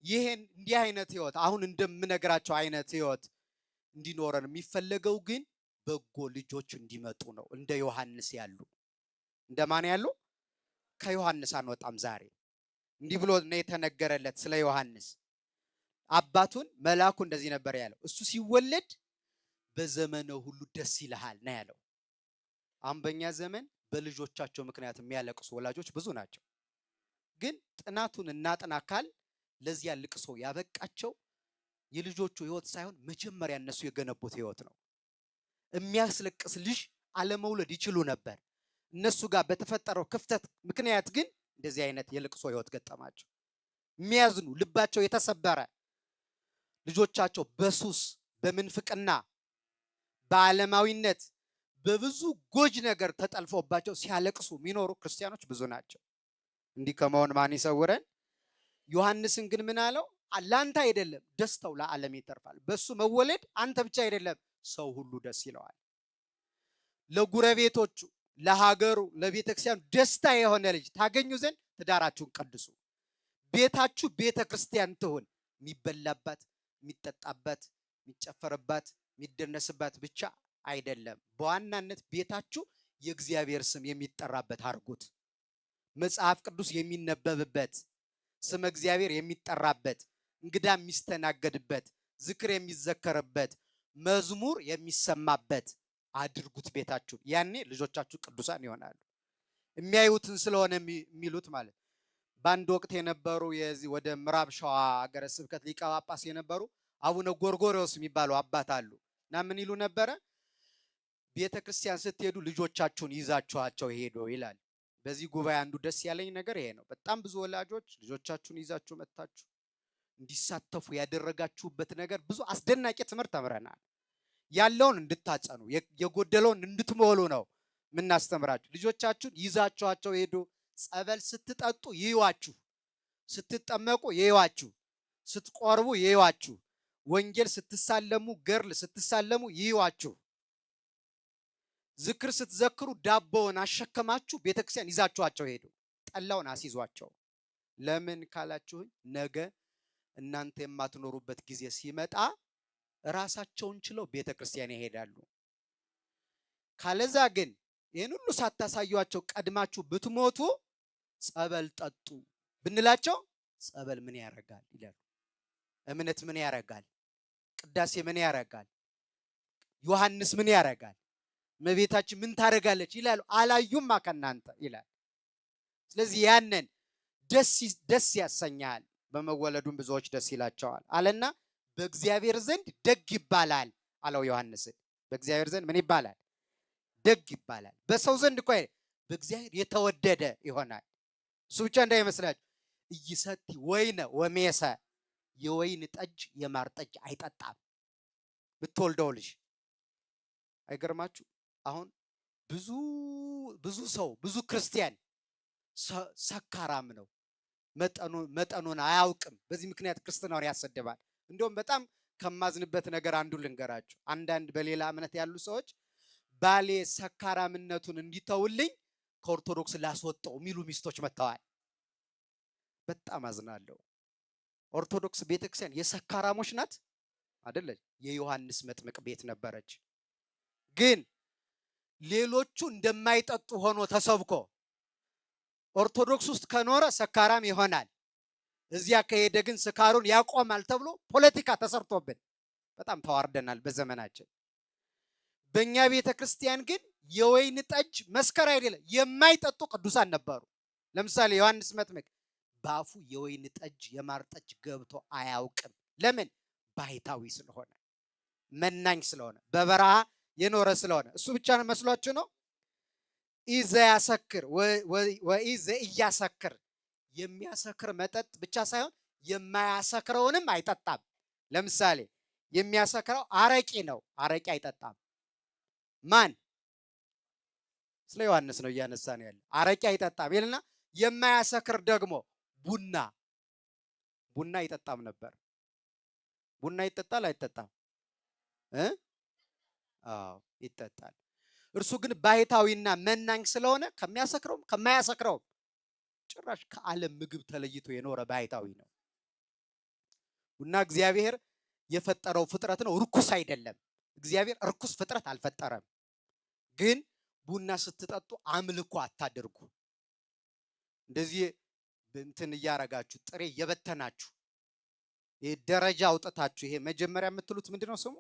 ይሄን እንዲህ አይነት ህይወት አሁን እንደምነግራቸው አይነት ህይወት እንዲኖረን የሚፈለገው ግን በጎ ልጆች እንዲመጡ ነው። እንደ ዮሐንስ ያሉ። እንደማን ያሉ? ከዮሐንስ አንወጣም ዛሬ። እንዲህ ብሎ ነው የተነገረለት ስለ ዮሐንስ። አባቱን መልአኩ እንደዚህ ነበር ያለው፣ እሱ ሲወለድ በዘመኑ ሁሉ ደስ ይልሃል ነው ያለው። አሁን በእኛ ዘመን በልጆቻቸው ምክንያት የሚያለቅሱ ወላጆች ብዙ ናቸው። ግን ጥናቱን እናጥና ካል ለዚያ ልቅሶ ያበቃቸው የልጆቹ ህይወት ሳይሆን መጀመሪያ እነሱ የገነቡት ህይወት ነው። የሚያስለቅስ ልጅ አለመውለድ ይችሉ ነበር። እነሱ ጋር በተፈጠረው ክፍተት ምክንያት ግን እንደዚህ አይነት የልቅሶ ህይወት ገጠማቸው። የሚያዝኑ ልባቸው የተሰበረ ልጆቻቸው በሱስ፣ በምንፍቅና፣ በዓለማዊነት፣ በብዙ ጎጅ ነገር ተጠልፎባቸው ሲያለቅሱ የሚኖሩ ክርስቲያኖች ብዙ ናቸው። እንዲህ ከመሆን ማን ይሰውረን? ዮሐንስን ግን ምን አለው? ለአንተ አይደለም ደስታው ለዓለም ይተርፋል። በሱ መወለድ አንተ ብቻ አይደለም ሰው ሁሉ ደስ ይለዋል። ለጉረቤቶቹ፣ ለሀገሩ፣ ለቤተክርስቲያኑ ደስታ የሆነ ልጅ ታገኙ ዘንድ ትዳራችሁን ቀድሱ። ቤታችሁ ቤተ ክርስቲያን ትሁን። የሚበላባት፣ የሚጠጣባት፣ የሚጨፈርባት፣ የሚደነስባት ብቻ አይደለም። በዋናነት ቤታችሁ የእግዚአብሔር ስም የሚጠራበት አድርጉት። መጽሐፍ ቅዱስ የሚነበብበት፣ ስም እግዚአብሔር የሚጠራበት፣ እንግዳ የሚስተናገድበት፣ ዝክር የሚዘከርበት፣ መዝሙር የሚሰማበት አድርጉት ቤታችሁ። ያኔ ልጆቻችሁ ቅዱሳን ይሆናሉ። የሚያዩትን ስለሆነ የሚሉት ማለት። በአንድ ወቅት የነበሩ የዚህ ወደ ምዕራብ ሸዋ ሀገረ ስብከት ሊቀ ጳጳስ የነበሩ አቡነ ጎርጎርዮስ የሚባሉ አባት አሉ እና ምን ይሉ ነበረ? ቤተክርስቲያን ስትሄዱ ልጆቻችሁን ይዛችኋቸው ሄዱ ይላል። በዚህ ጉባኤ አንዱ ደስ ያለኝ ነገር ይሄ ነው። በጣም ብዙ ወላጆች ልጆቻችሁን ይዛችሁ መጣችሁ እንዲሳተፉ ያደረጋችሁበት ነገር ብዙ አስደናቂ ትምህርት ተምረናል። ያለውን እንድታጸኑ የጎደለውን እንድትሞሉ ነው የምናስተምራችሁ። ልጆቻችሁን ይዛችኋቸው ሄዱ። ጸበል ስትጠጡ ይዩዋችሁ፣ ስትጠመቁ ይዩዋችሁ፣ ስትቆርቡ ይዩዋችሁ፣ ወንጌል ስትሳለሙ፣ ገርል ስትሳለሙ ይዩዋችሁ። ዝክር ስትዘክሩ ዳቦውን አሸከማችሁ ቤተክርስቲያን ይዛችኋቸው ሄዱ። ጠላውን አስይዟቸው። ለምን ካላችሁኝ ነገ እናንተ የማትኖሩበት ጊዜ ሲመጣ ራሳቸውን ችለው ቤተክርስቲያን ይሄዳሉ። ካለዛ ግን ይህን ሁሉ ሳታሳዩአቸው ቀድማችሁ ብትሞቱ ጸበል ጠጡ ብንላቸው ጸበል ምን ያረጋል ይላሉ። እምነት ምን ያረጋል? ቅዳሴ ምን ያረጋል? ዮሐንስ ምን ያረጋል? እመቤታችን ምን ታረጋለች ይላሉ። አላዩማ ከናንተ ይላል። ስለዚህ ያንን ደስ ያሰኛል። በመወለዱም ብዙዎች ደስ ይላቸዋል አለና በእግዚአብሔር ዘንድ ደግ ይባላል አለው ዮሐንስ። በእግዚአብሔር ዘንድ ምን ይባላል? ደግ ይባላል። በሰው ዘንድ እኮ በእግዚአብሔር የተወደደ ይሆናል። እሱ ብቻ እንዳይመስላችሁ ኢይሰቲ ወይነ ወሜሰ፣ የወይን ጠጅ የማር ጠጅ አይጠጣም ብትወልደው ልጅ። አይገርማችሁ? አሁን ብዙ ሰው ብዙ ክርስቲያን ሰካራም ነው፣ መጠኑን አያውቅም። በዚህ ምክንያት ክርስትናውን ያሰደባል። እንዲሁም በጣም ከማዝንበት ነገር አንዱ ልንገራችሁ። አንዳንድ በሌላ እምነት ያሉ ሰዎች ባሌ ሰካራምነቱን እንዲተውልኝ ከኦርቶዶክስ ላስወጣው የሚሉ ሚስቶች መጥተዋል። በጣም አዝናለሁ። ኦርቶዶክስ ቤተክርስቲያን የሰካራሞች ናት አይደለች? የዮሐንስ መጥምቅ ቤት ነበረች። ግን ሌሎቹ እንደማይጠጡ ሆኖ ተሰብኮ ኦርቶዶክስ ውስጥ ከኖረ ሰካራም ይሆናል፣ እዚያ ከሄደ ግን ስካሩን ያቆማል ተብሎ ፖለቲካ ተሰርቶብን በጣም ተዋርደናል በዘመናችን። በእኛ ቤተክርስቲያን ግን የወይን ጠጅ መስከር አይደለም የማይጠጡ ቅዱሳን ነበሩ። ለምሳሌ ዮሐንስ መጥምቅ በአፉ የወይን ጠጅ የማር ጠጅ ገብቶ አያውቅም። ለምን? ባሕታዊ ስለሆነ፣ መናኝ ስለሆነ፣ በበረሃ የኖረ ስለሆነ። እሱ ብቻ ነው መስሏችሁ ነው? ኢዘ ያሰክር ወኢዘ እያሰክር፣ የሚያሰክር መጠጥ ብቻ ሳይሆን የማያሰክረውንም አይጠጣም። ለምሳሌ የሚያሰክረው አረቂ ነው፣ አረቂ አይጠጣም። ማን? ስለ ዮሐንስ ነው እያነሳን ያለ። አረቂ አይጠጣም ይልና የማያሰክር ደግሞ ቡና አይጠጣም ነበር። ቡና ይጠጣል አይጠጣም? አዎ ይጠጣል። እርሱ ግን ባሕታዊና መናኝ ስለሆነ ከሚያሰክረውም ከማያሰክረውም ጭራሽ ከዓለም ምግብ ተለይቶ የኖረ ባሕታዊ ነው። ቡና እግዚአብሔር የፈጠረው ፍጥረት ነው፣ ርኩስ አይደለም። እግዚአብሔር ርኩስ ፍጥረት አልፈጠረም። ግን ቡና ስትጠጡ አምልኮ አታድርጉ። እንደዚህ እንትን እያረጋችሁ ጥሬ እየበተናችሁ ይሄ ደረጃ አውጥታችሁ ይሄ መጀመሪያ የምትሉት ምንድነው ስሙ?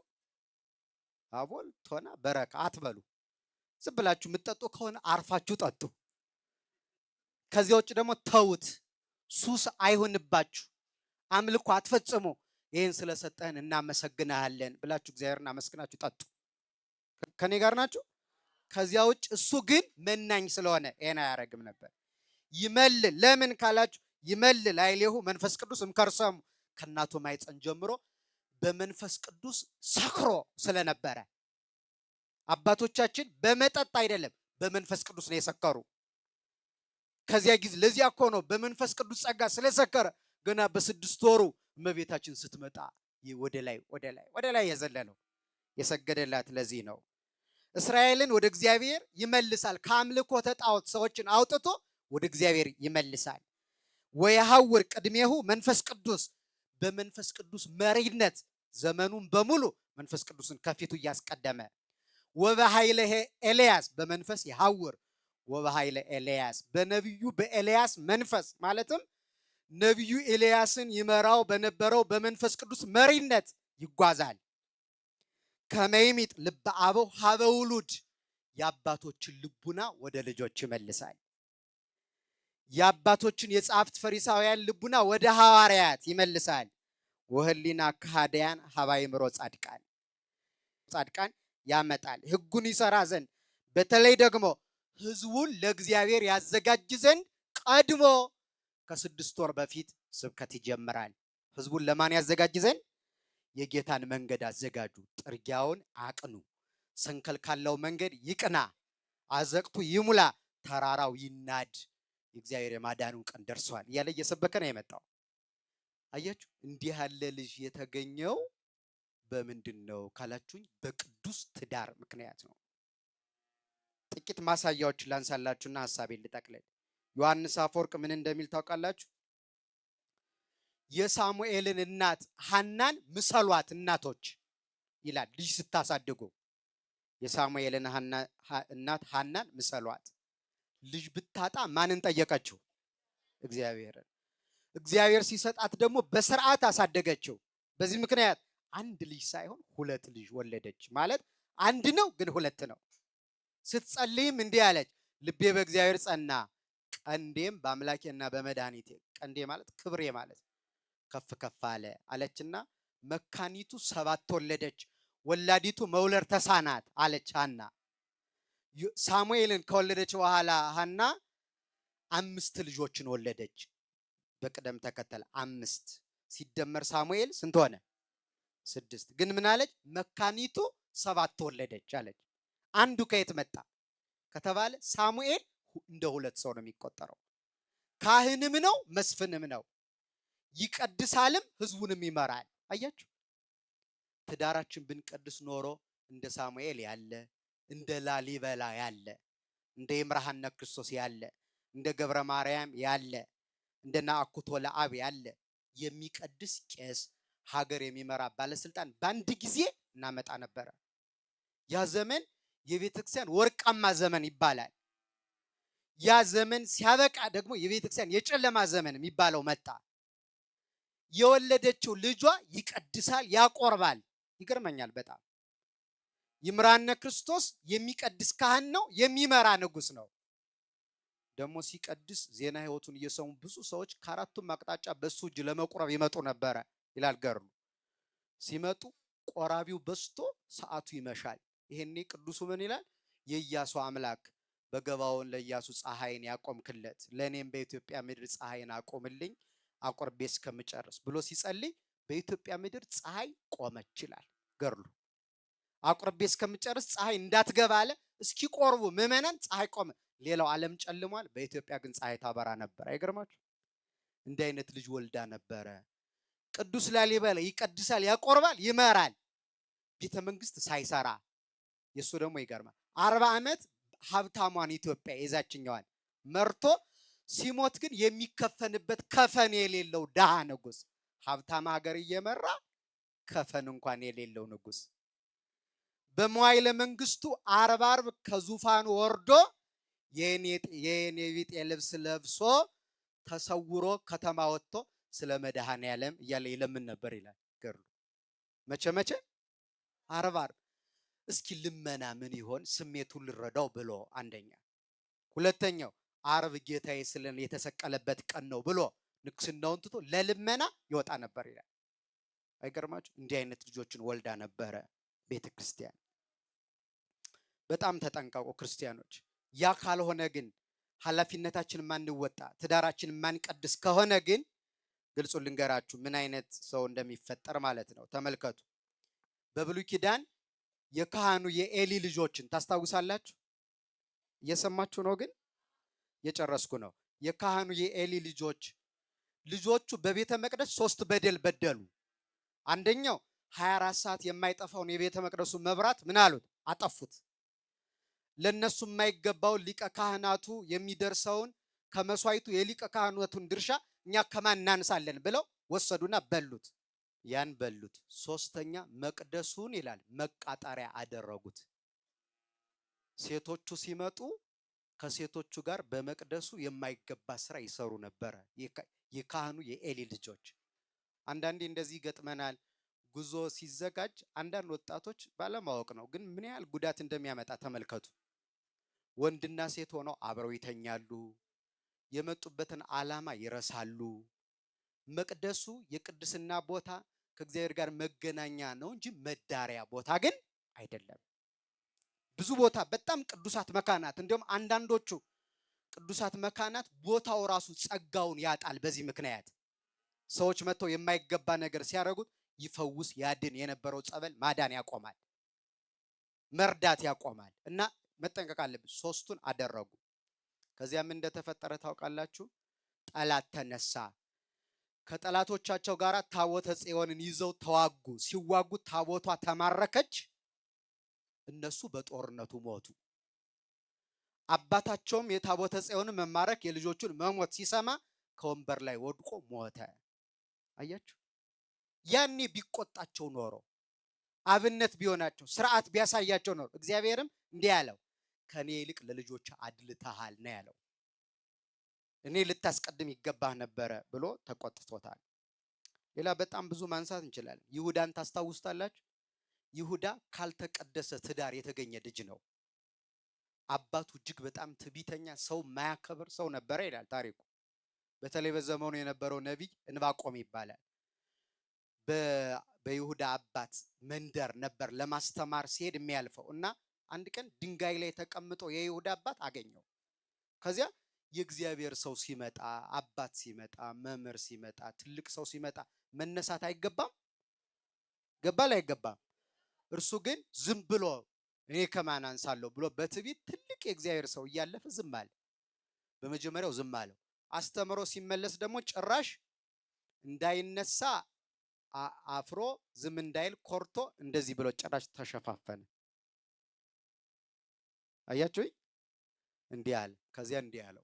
አቦል ቶና በረካ አትበሉ። ዝም ብላችሁ የምትጠጡ ከሆነ አርፋችሁ ጠጡ። ከዚያ ውጭ ደግሞ ተውት፣ ሱስ አይሆንባችሁ። አምልኮ አትፈጽሙ። ይህን ስለሰጠህን እናመሰግናለን ብላችሁ እግዚአብሔርን አመስግናችሁ ጠጡ። ከኔ ጋር ናችሁ? ከዚያ ውጭ እሱ ግን መናኝ ስለሆነ ይሄን አያረግም ነበር። ይመልል ለምን ካላችሁ ይመልል አይሌሁ መንፈስ ቅዱስ እምከርሰሙ፣ ከእናቱ ማኅፀን ጀምሮ በመንፈስ ቅዱስ ሰክሮ ስለነበረ። አባቶቻችን በመጠጥ አይደለም በመንፈስ ቅዱስ ነው የሰከሩ። ከዚያ ጊዜ ለዚያ እኮ ነው በመንፈስ ቅዱስ ጸጋ ስለሰከረ ገና በ6 ወሩ እመቤታችን ስትመጣ ወደ ላይ የዘለለው የሰገደላት። ለዚህ ነው እስራኤልን ወደ እግዚአብሔር ይመልሳል። ከአምልኮተ ጣዖት ሰዎችን አውጥቶ ወደ እግዚአብሔር ይመልሳል። ወየሐውር ቅድሜሁ መንፈስ ቅዱስ፣ በመንፈስ ቅዱስ መሪነት ዘመኑን በሙሉ መንፈስ ቅዱስን ከፊቱ እያስቀደመ ወበኃይለ ኤልያስ፣ በመንፈስ ይሐውር ወበኃይለ ኤልያስ፣ በነቢዩ በኤልያስ መንፈስ ማለትም ነቢዩ ኤልያስን ይመራው በነበረው በመንፈስ ቅዱስ መሪነት ይጓዛል። ከመይሚጥ ልበ አበው ሀበ ውሉድ፣ የአባቶችን ልቡና ወደ ልጆች ይመልሳል። የአባቶችን የጸሐፍት ፈሪሳውያን ልቡና ወደ ሐዋርያት ይመልሳል። ወህሊና ከሃዲያን ሀበ አእምሮ ጻድቃን፣ ያመጣል። ሕጉን ይሰራ ዘንድ በተለይ ደግሞ ሕዝቡን ለእግዚአብሔር ያዘጋጅ ዘንድ ቀድሞ ከ6 ወር በፊት ስብከት ይጀምራል። ሕዝቡን ለማን ያዘጋጅ ዘንድ? የጌታን መንገድ አዘጋጁ፣ ጥርጊያውን አቅኑ፣ ሰንከል ካለው መንገድ ይቅና፣ አዘቅቱ ይሙላ፣ ተራራው ይናድ፣ የእግዚአብሔር የማዳኑ ቀን ደርሷል እያለ እየሰበከ ነው የመጣው። አያችሁ፣ እንዲህ ያለ ልጅ የተገኘው በምንድን ነው ካላችሁኝ፣ በቅዱስ ትዳር ምክንያት ነው። ጥቂት ማሳያዎች ላንሳላችሁና ሐሳቤን ልጠቅልል። ዮሐንስ አፈወርቅ ምን እንደሚል ታውቃላችሁ? የሳሙኤልን እናት ሐናን ምሰሏት እናቶች ይላል። ልጅ ስታሳድጉ የሳሙኤልን እናት ሐናን ምሰሏት። ልጅ ብታጣ ማንን ጠየቀችው? እግዚአብሔርን። እግዚአብሔር ሲሰጣት ደግሞ በስርዓት አሳደገችው። በዚህ ምክንያት አንድ ልጅ ሳይሆን 2 ልጅ ወለደች። ማለት አንድ ነው ግን 2 ነው። ስትጸልይም እንዲህ አለች፣ ልቤ በእግዚአብሔር ጸና፣ ቀንዴም በአምላኬና በመድኃኒቴ፣ ቀንዴ ማለት ክብሬ ማለት ከፍ ከፍ አለ አለችና መካኒቱ 7 ወለደች፣ ወላዲቱ መውለድ ተሳናት አለች ሐና። ሳሙኤልን ከወለደች በኋላ ሐና 5 ልጆችን ወለደች። በቅደም ተከተል 5 ሲደመር ሳሙኤል ስንት ሆነ? 6። ግን ምን አለች? መካኒቱ 7 ወለደች አለች። አንዱ ከየት መጣ ከተባለ ሳሙኤል እንደ 2 ሰው ነው የሚቆጠረው። ካህንም ነው መስፍንም ነው። ይቀድሳልም ሕዝቡንም ይመራል። አያችሁ፣ ትዳራችን ብንቀድስ ኖሮ እንደ ሳሙኤል ያለ፣ እንደ ላሊበላ ያለ፣ እንደ ይምርሃነ ክርስቶስ ያለ፣ እንደ ገብረ ማርያም ያለ፣ እንደ ናአኩቶ ለአብ ያለ የሚቀድስ ቄስ፣ ሀገር የሚመራ ባለስልጣን በአንድ ጊዜ እናመጣ ነበረ። ያ ዘመን የቤተክርስቲያን ወርቃማ ዘመን ይባላል። ያ ዘመን ሲያበቃ ደግሞ የቤተክርስቲያን የጨለማ ዘመን የሚባለው መጣ። የወለደችው ልጇ ይቀድሳል፣ ያቆርባል። ይገርመኛል በጣም። ይምርሃነ ክርስቶስ የሚቀድስ ካህን ነው፣ የሚመራ ንጉስ ነው። ደግሞ ሲቀድስ ዜና ሕይወቱን እየሰሙ ብዙ ሰዎች ከአራቱም አቅጣጫ በሱ እጅ ለመቁረብ ይመጡ ነበረ ይላል ገድሉ። ሲመጡ ቆራቢው በስቶ ሰዓቱ ይመሻል። ይሄኔ ቅዱሱ ምን ይላል? የኢያሱ አምላክ በገባውን ለኢያሱ ፀሐይን ያቆምክለት፣ ለእኔም በኢትዮጵያ ምድር ፀሐይን አቆምልኝ አቆርቤ እስከምጨርስ ብሎ ሲጸልይ በኢትዮጵያ ምድር ፀሐይ ቆመች ይላል ገድሉ። አቆርቤ እስከምጨርስ ፀሐይ እንዳትገባ አለ። እስኪቆርቡ ምዕመናን ፀሐይ ቆመ። ሌላው ዓለም ጨልሟል፣ በኢትዮጵያ ግን ፀሐይ ታበራ ነበር። አይገርማችሁ? እንዲህ አይነት ልጅ ወልዳ ነበረ። ቅዱስ ላሊበላ ይቀድሳል፣ ያቆርባል፣ ይመራል፣ ቤተ መንግስት ሳይሰራ። የሱ ደግሞ ይገርማል። 40 ዓመት ሀብታሟን ኢትዮጵያ የዛችኛዋን መርቶ ሲሞት ግን የሚከፈንበት ከፈን የሌለው ድሃ ንጉስ፣ ሀብታም ሀገር እየመራ ከፈን እንኳን የሌለው ንጉስ በመዋዕለ መንግስቱ 40 ከዙፋኑ ወርዶ የኔ ቢጤ ልብስ ለብሶ ተሰውሮ ከተማ ወጥቶ ስለ መድኃኔዓለም እያለ ይለምን ነበር ይላል ገድሉ። መቼ 40። እስኪ ልመና ምን ይሆን ስሜቱን ልረዳው ብሎ አንደኛ። ሁለተኛው ዓርብ ጌታዬ ስለኔ የተሰቀለበት ቀን ነው ብሎ ንግስናውን ትቶ ለልመና ይወጣ ነበር ይላል። አይገርማችሁ? እንዲህ አይነት ልጆችን ወልዳ ነበረ ቤተክርስቲያን። በጣም ተጠንቀቁ ክርስቲያኖች። ያ ካልሆነ ግን ኃላፊነታችን ማንወጣ፣ ትዳራችን ማንቀድስ ከሆነ ግን ግልጹ ልንገራችሁ ምን አይነት ሰው እንደሚፈጠር ማለት ነው። ተመልከቱ። በብሉይ ኪዳን የካህኑ የኤሊ ልጆችን ታስታውሳላችሁ? እየሰማችሁ ነው? ግን የጨረስኩ ነው። የካህኑ የኤሊ ልጆቹ በቤተ መቅደስ 3 በደል በደሉ። አንደኛው 24 ሰዓት የማይጠፋውን የቤተ መቅደሱ መብራት ምን አሉት? አጠፉት። ለነሱ የማይገባውን ሊቀ ካህናቱ የሚደርሰውን ከመስዋዕቱ የሊቀ ካህናቱን ድርሻ እኛ ከማን እናንሳለን ብለው ወሰዱና በሉት። ያን በሉት። 3ኛ መቅደሱን ይላል መቃጠሪያ አደረጉት። ሴቶቹ ሲመጡ ከሴቶቹ ጋር በመቅደሱ የማይገባ ስራ ይሰሩ ነበረ የካህኑ የኤሊ ልጆች። አንዳንዴ እንደዚህ ገጥመናል። ጉዞ ሲዘጋጅ አንዳንድ ወጣቶች ባለማወቅ ነው፣ ግን ምን ያህል ጉዳት እንደሚያመጣ ተመልከቱ። ወንድና ሴት ሆነው አብረው ይተኛሉ። የመጡበትን ዓላማ ይረሳሉ። መቅደሱ የቅድስና ቦታ ከእግዚአብሔር ጋር መገናኛ ነው እንጂ መዳሪያ ቦታ ግን አይደለም። ብዙ ቦታ በጣም ቅዱሳት መካናት፣ እንዲሁም አንዳንዶቹ ቅዱሳት መካናት ቦታው ራሱ ጸጋውን ያጣል። በዚህ ምክንያት ሰዎች መጥተው የማይገባ ነገር ሲያደርጉት ይፈውስ ያድን የነበረው ጸበል ማዳን ያቆማል፣ መርዳት ያቆማል። እና መጠንቀቅ አለብን። ሶስቱን አደረጉ። ከዚያ ምን እንደተፈጠረ ታውቃላችሁ? ጠላት ተነሳ። ከጠላቶቻቸው ጋር ታቦተ ጽዮንን ይዘው ተዋጉ። ሲዋጉ ታቦቷ ተማረከች፣ እነሱ በጦርነቱ ሞቱ። አባታቸውም የታቦተ ጽዮንን መማረክ የልጆቹን መሞት ሲሰማ ከወንበር ላይ ወድቆ ሞተ። አያችሁ? ያኔ ቢቆጣቸው ኖሮ አብነት ቢሆናቸው ስርዓት ቢያሳያቸው ኖሮ እግዚአብሔርም እንዲህ ያለው ከኔ ይልቅ ለልጆች አድልተሃል ነው ያለው። እኔ ልታስቀድም ይገባህ ነበረ ብሎ ተቆጥቶታል። ሌላ በጣም ብዙ ማንሳት እንችላለን። ይሁዳን ታስታውስታላችሁ? ይሁዳ ካልተቀደሰ ትዳር የተገኘ ልጅ ነው። አባቱ እጅግ በጣም ትዕቢተኛ፣ ሰው ማያከብር ሰው ነበረ ይላል ታሪኩ። በተለይ በዘመኑ የነበረው ነቢይ እንባቆም ይባላል። በይሁዳ አባት መንደር ነበር ለማስተማር ሲሄድ የሚያልፈው እና አንድ ቀን ድንጋይ ላይ ተቀምጦ የይሁዳ አባት አገኘው። ከዚያ የእግዚአብሔር ሰው ሲመጣ፣ አባት ሲመጣ፣ መምህር ሲመጣ፣ ትልቅ ሰው ሲመጣ መነሳት አይገባም? ገባል አይገባም? እርሱ ግን ዝም ብሎ እኔ ከማን አንሳለሁ ብሎ በትዕቢት ትልቅ የእግዚአብሔር ሰው እያለፈ ዝም አለ። በመጀመሪያው ዝም አለው። አስተምሮ ሲመለስ ደግሞ ጭራሽ እንዳይነሳ አፍሮ ዝም እንዳይል ኮርቶ እንደዚህ ብሎ ጭራሽ ተሸፋፈነ። አያችሁ? እንዲህ አለ። ከዚያ እንዲህ አለው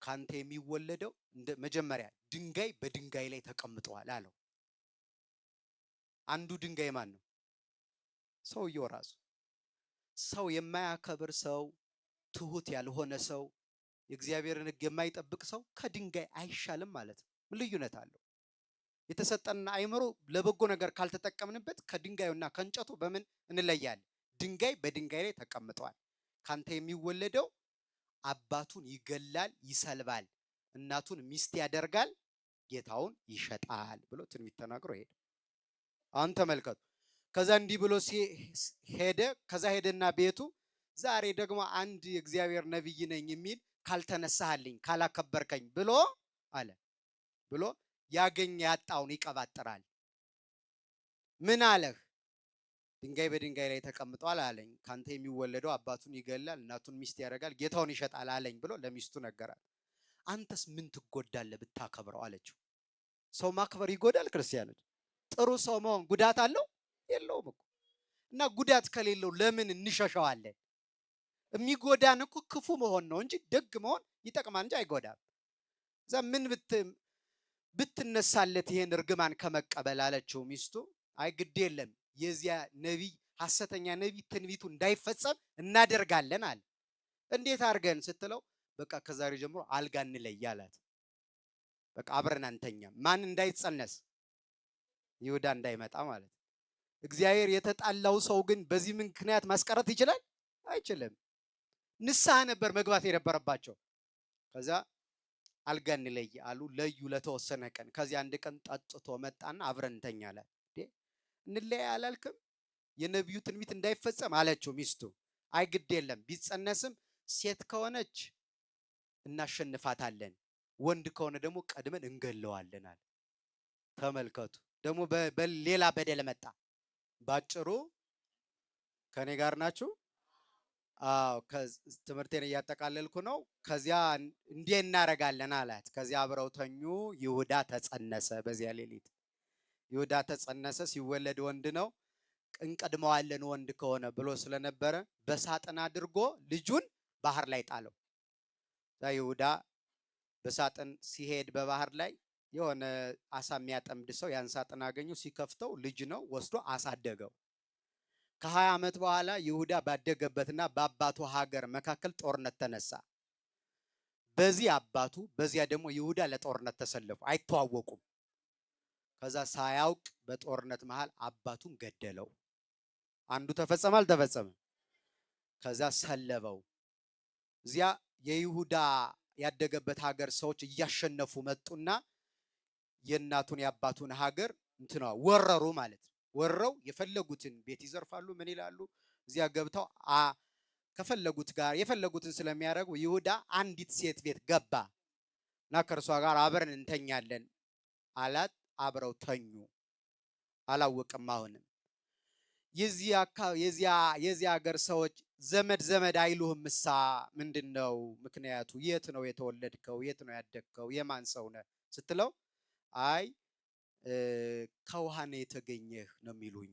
ካንተ የሚወለደው እንደ መጀመሪያ ድንጋይ በድንጋይ ላይ ተቀምጧል አለው። አንዱ ድንጋይ ማን ነው? ሰውየው ራሱ። ሰው የማያከብር ሰው፣ ትሁት ያልሆነ ሰው፣ የእግዚአብሔርን ሕግ የማይጠብቅ ሰው ከድንጋይ አይሻልም ማለት ነው። ምን ልዩነት አለው? የተሰጠን አእምሮ ለበጎ ነገር ካልተጠቀምንበት ከድንጋዩና ከእንጨቱ በምን እንለያለን? ድንጋይ በድንጋይ ላይ ተቀምጧል። ካንተ የሚወለደው አባቱን ይገላል፣ ይሰልባል፣ እናቱን ሚስት ያደርጋል፣ ጌታውን ይሸጣል ብሎ ትንቢት ተናግሮ ሄደ። አሁን ተመልከቱ። ከዛ እንዲህ ብሎ ሄደ። ከዛ ሄደና ቤቱ ዛሬ ደግሞ አንድ የእግዚአብሔር ነቢይ ነኝ የሚል ካልተነሳህልኝ፣ ካላከበርከኝ ብሎ አለ ብሎ ያገኘ ያጣውን ይቀባጥራል። ምን አለህ? ድንጋይ በድንጋይ ላይ ተቀምጧል አለኝ። ካንተ የሚወለደው አባቱን ይገላል፣ እናቱን ሚስት ያደርጋል፣ ጌታውን ይሸጣል አለኝ ብሎ ለሚስቱ ነገራት። አንተስ ምን ትጎዳለህ ብታከብረው አለችው። ሰው ማክበር ይጎዳል? ክርስቲያኖች፣ ጥሩ ሰው መሆን ጉዳት አለው የለውም እኮ። እና ጉዳት ከሌለው ለምን እንሸሸዋለን? የሚጎዳን እኮ ክፉ መሆን ነው እንጂ ደግ መሆን ይጠቅማል እንጂ አይጎዳም። እዛ ምን ብትነሳለት ይሄን እርግማን ከመቀበል አለችው ሚስቱ። አይ ግድ የለም የዚያ ነቢይ ሐሰተኛ ነቢይ ትንቢቱ እንዳይፈጸም እናደርጋለን አለ። እንዴት አድርገን ስትለው በቃ ከዛሬ ጀምሮ አልጋ እንለይ አላት። በቃ አብረን አንተኛም። ማን እንዳይጸነስ? ይሁዳ እንዳይመጣ ማለት። እግዚአብሔር የተጣላው ሰው ግን በዚህ ምክንያት ማስቀረት ይችላል? አይችልም። ንስሐ ነበር መግባት የነበረባቸው። ከዛ አልጋ እንለይ አሉ። ለዩ ለተወሰነ ቀን። ከዚያ አንድ ቀን ጠጥቶ መጣና አብረን እንተኛ አለ። እንለያ አላልክም? የነቢዩ ትንቢት እንዳይፈጸም አለችው ሚስቱ። አይ ግድ የለም ቢጸነስም ሴት ከሆነች እናሸንፋታለን፣ ወንድ ከሆነ ደግሞ ቀድመን እንገለዋለን አለ። ተመልከቱ፣ ደግሞ በሌላ በደል መጣ። ባጭሩ ከኔ ጋር ናችሁ? አዎ፣ ትምህርቴን እያጠቃለልኩ ነው። ከዚያ እንዲህ እናደርጋለን አላት። ከዚያ አብረው ተኙ። ይሁዳ ተጸነሰ። በዚያ ሌሊት ይሁዳ ተጸነሰ። ሲወለድ ወንድ ነው። እንቀድመዋለን ወንድ ከሆነ ብሎ ስለነበረ በሳጥን አድርጎ ልጁን ባህር ላይ ጣለው። ይሁዳ በሳጥን ሲሄድ በባህር ላይ የሆነ አሳ የሚያጠምድ ሰው ያን ሳጥን አገኘው። ሲከፍተው ልጅ ነው። ወስዶ አሳደገው። ከ20 ዓመት በኋላ ይሁዳ ባደገበትና በአባቱ ሀገር መካከል ጦርነት ተነሳ። በዚህ አባቱ በዚያ ደግሞ ይሁዳ ለጦርነት ተሰለፉ። አይተዋወቁም። ከዛ ሳያውቅ በጦርነት መሃል አባቱን ገደለው። አንዱ ተፈጸመ አልተፈጸመም? ከዛ ሰለበው። እዚያ የይሁዳ ያደገበት ሀገር ሰዎች እያሸነፉ መጡና የእናቱን የአባቱን ሀገር ወረሩ ማለት ነው። ወረው የፈለጉትን ቤት ይዘርፋሉ። ምን ይላሉ? እዚያ ገብተው ከፈለጉት ጋር የፈለጉትን ስለሚያደርጉ ይሁዳ አንዲት ሴት ቤት ገባ እና ከእርሷ ጋር አብረን እንተኛለን አላት። አብረው ተኙ። አላወቅም። አሁንም የዚህ ሀገር ሰዎች ዘመድ አይሉህም። ምሳ ምንድነው ምክንያቱ? የት ነው የተወለድከው? የት ነው ያደግከው? የማን ሰው ነህ ስትለው አይ ከውሃ ነው የተገኘህ ነው የሚሉኝ።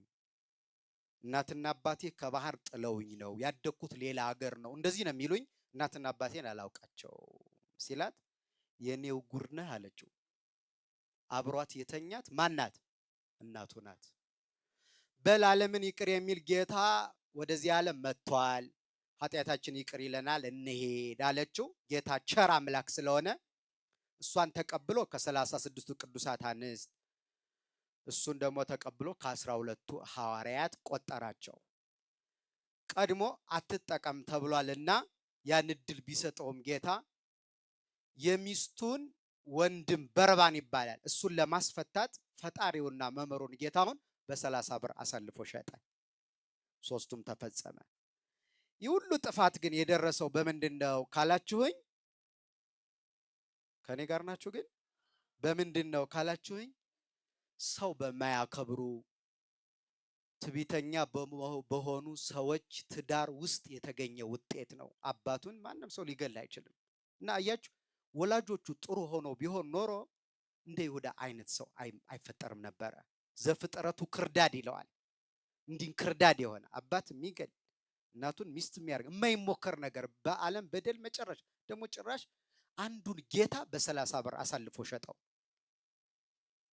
እናትና አባቴ ከባህር ጥለውኝ ነው ያደግኩት፣ ሌላ ሀገር ነው እንደዚህ ነው የሚሉኝ። እናትና አባቴን አላውቃቸው ሲላት የኔው ጉር ነህ አለችው። አብሯት የተኛት ማናት? እናቱ ናት። በል ዓለምን ይቅር የሚል ጌታ ወደዚህ ዓለም መጥቷል፣ ኃጢአታችን ይቅር ይለናል፣ እንሄድ አለችው። ጌታ ቸር አምላክ ስለሆነ እሷን ተቀብሎ ከ36ቱ ቅዱሳት አንስት እሱን ደግሞ ተቀብሎ ከ12ቱ ሐዋርያት ቆጠራቸው። ቀድሞ አትጠቀም ተብሏልና ያን እድል ቢሰጠውም ጌታ የሚስቱን ወንድም በርባን ይባላል፣ እሱን ለማስፈታት ፈጣሪውና መምህሩን ጌታውን በ30 ብር አሳልፎ ሸጠ። ሶስቱም ተፈጸመ። ይህ ሁሉ ጥፋት ግን የደረሰው በምንድን ነው ካላችሁኝ፣ ከኔ ጋር ናችሁ? ግን በምንድን ነው ካላችሁኝ፣ ሰው በማያከብሩ ትዕቢተኛ በሆኑ ሰዎች ትዳር ውስጥ የተገኘ ውጤት ነው። አባቱን ማንም ሰው ሊገል አይችልም። እና አያችሁ ወላጆቹ ጥሩ ሆኖ ቢሆን ኖሮ እንደ ይሁዳ አይነት ሰው አይፈጠርም ነበረ። ዘፍጥረቱ ክርዳድ ይለዋል። እንዲህ ክርዳድ የሆነ አባት የሚገል እናቱን ሚስት የሚያደርግ የማይሞከር ነገር በዓለም በደል መጨረሻ ደግሞ ጭራሽ አንዱን ጌታ በ30 ብር አሳልፎ ሸጠው።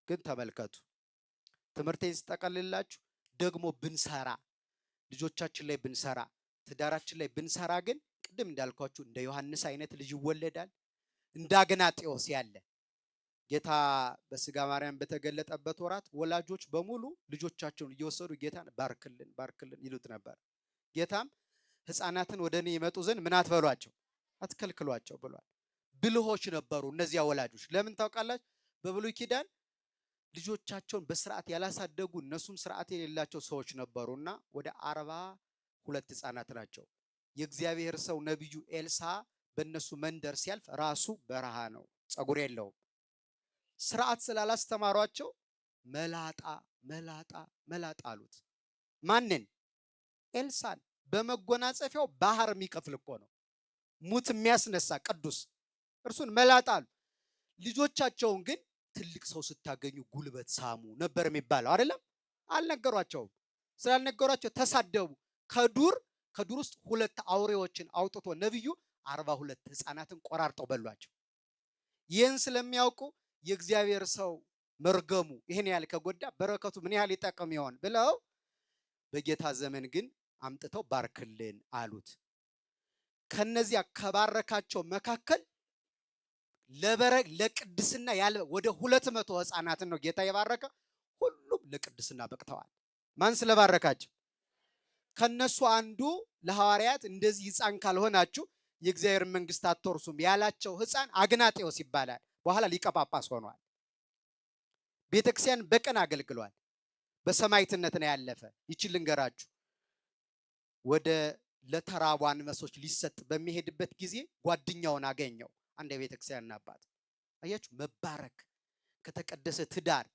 ግን ተመልከቱ፣ ትምህርቴን ስጠቀልላችሁ ደግሞ ብንሰራ፣ ልጆቻችን ላይ ብንሰራ፣ ትዳራችን ላይ ብንሰራ ግን ቅድም እንዳልኳችሁ እንደ ዮሐንስ አይነት ልጅ ይወለዳል። እንደ አግናጤዎስ ያለ ጌታ በስጋ ማርያም በተገለጠበት ወራት ወላጆች በሙሉ ልጆቻቸውን እየወሰዱ ጌታን ባርክልን ባርክልን ይሉት ነበር። ጌታም ሕፃናትን ወደ እኔ ይመጡ ዘንድ ምን አትበሏቸው፣ አትከልክሏቸው ብሏል። ብልሆች ነበሩ እነዚያ ወላጆች። ለምን ታውቃላችሁ? በብሉይ ኪዳን ልጆቻቸውን በስርዓት ያላሳደጉ እነሱም ስርዓት የሌላቸው ሰዎች ነበሩና ወደ 42 ሕፃናት ናቸው። የእግዚአብሔር ሰው ነቢዩ ኤልሳ በእነሱ መንደር ሲያልፍ ራሱ በረሃ ነው፣ ፀጉር የለውም። ስርዓት ስላላስተማሯቸው መላጣ መላጣ መላጣ አሉት። ማንን? ኤልሳን። በመጎናጸፊያው ባህር የሚከፍል እኮ ነው፣ ሙት የሚያስነሳ ቅዱስ፣ እርሱን መላጣ አሉ። ልጆቻቸውን ግን ትልቅ ሰው ስታገኙ ጉልበት ሳሙ ነበር የሚባለው አይደለም? አልነገሯቸውም። ስላልነገሯቸው ተሳደቡ። ከዱር ውስጥ 2 አውሬዎችን አውጥቶ ነብዩ 42 ሕፃናትን ቆራርጠው በሏቸው። ይህን ስለሚያውቁ የእግዚአብሔር ሰው መርገሙ ይህን ያህል ከጎዳ በረከቱ ምን ያህል ይጠቅም ይሆን ብለው በጌታ ዘመን ግን አምጥተው ባርክልን አሉት። ከነዚያ ከባረካቸው መካከል ለቅድስና ያለ ወደ 200 ሕፃናትን ነው ጌታ የባረከ። ሁሉም ለቅድስና በቅተዋል። ማን ስለባረካቸው? ከነሱ አንዱ ለሐዋርያት እንደዚህ ሕፃን ካልሆናችሁ የእግዚአብሔር መንግስት አትወርሱም ያላቸው ሕፃን አግናጤዎስ ይባላል። በኋላ ሊቀ ጳጳስ ሆኗል። ቤተክርስቲያን በቀን አገልግሏል። በሰማዕትነት ነው ያለፈ። ይችል ልንገራችሁ፣ ወደ ለተራቡ አንበሶች ሊሰጥ በሚሄድበት ጊዜ ጓደኛውን አገኘው። አንድ የቤተክርስቲያን አባት። አያችሁ መባረክ ከተቀደሰ ትዳር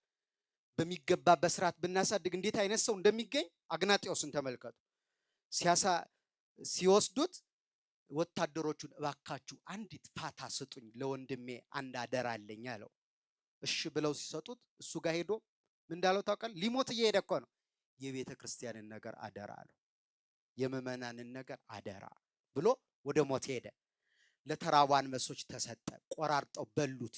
በሚገባ በስርዓት ብናሳድግ እንዴት አይነት ሰው እንደሚገኝ አግናጤዎስን ተመልከቱ። ሲወስዱት ወታደሮቹን እባካችሁ አንዲት ፋታ ስጡኝ፣ ለወንድሜ አንድ አደራ አለኝ አለው። እሺ ብለው ሲሰጡት እሱ ጋር ሄዶ ምን እንዳለው ታውቃል? ሊሞት እየሄደ እኮ ነው። የቤተ ክርስቲያንን ነገር አደራ አለው። የምዕመናንን ነገር አደራ ብሎ ወደ ሞት ሄደ። ለተራቡ አንበሶች ተሰጠ። ቆራርጠው በሉት።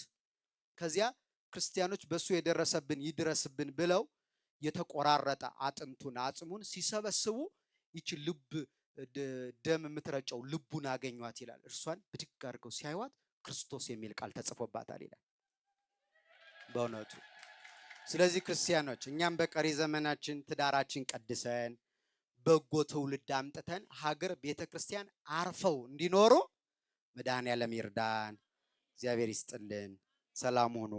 ከዚያ ክርስቲያኖች በሱ የደረሰብን ይድረስብን ብለው የተቆራረጠ አጥንቱን አጽሙን ሲሰበስቡ ይቺ ልብ ደም የምትረጨው ልቡን አገኟት ይላል። እርሷን ብድግ አድርገው ሲያዩት ክርስቶስ የሚል ቃል ተጽፎባታል ይላል በእውነቱ። ስለዚህ ክርስቲያኖች እኛም በቀሪ ዘመናችን ትዳራችን ቀድሰን በጎ ትውልድ አምጥተን ሀገር ቤተክርስቲያን አርፈው እንዲኖሩ መድኃኔዓለም ይርዳን። እግዚአብሔር ይስጥልን። ሰላም ሁኑ።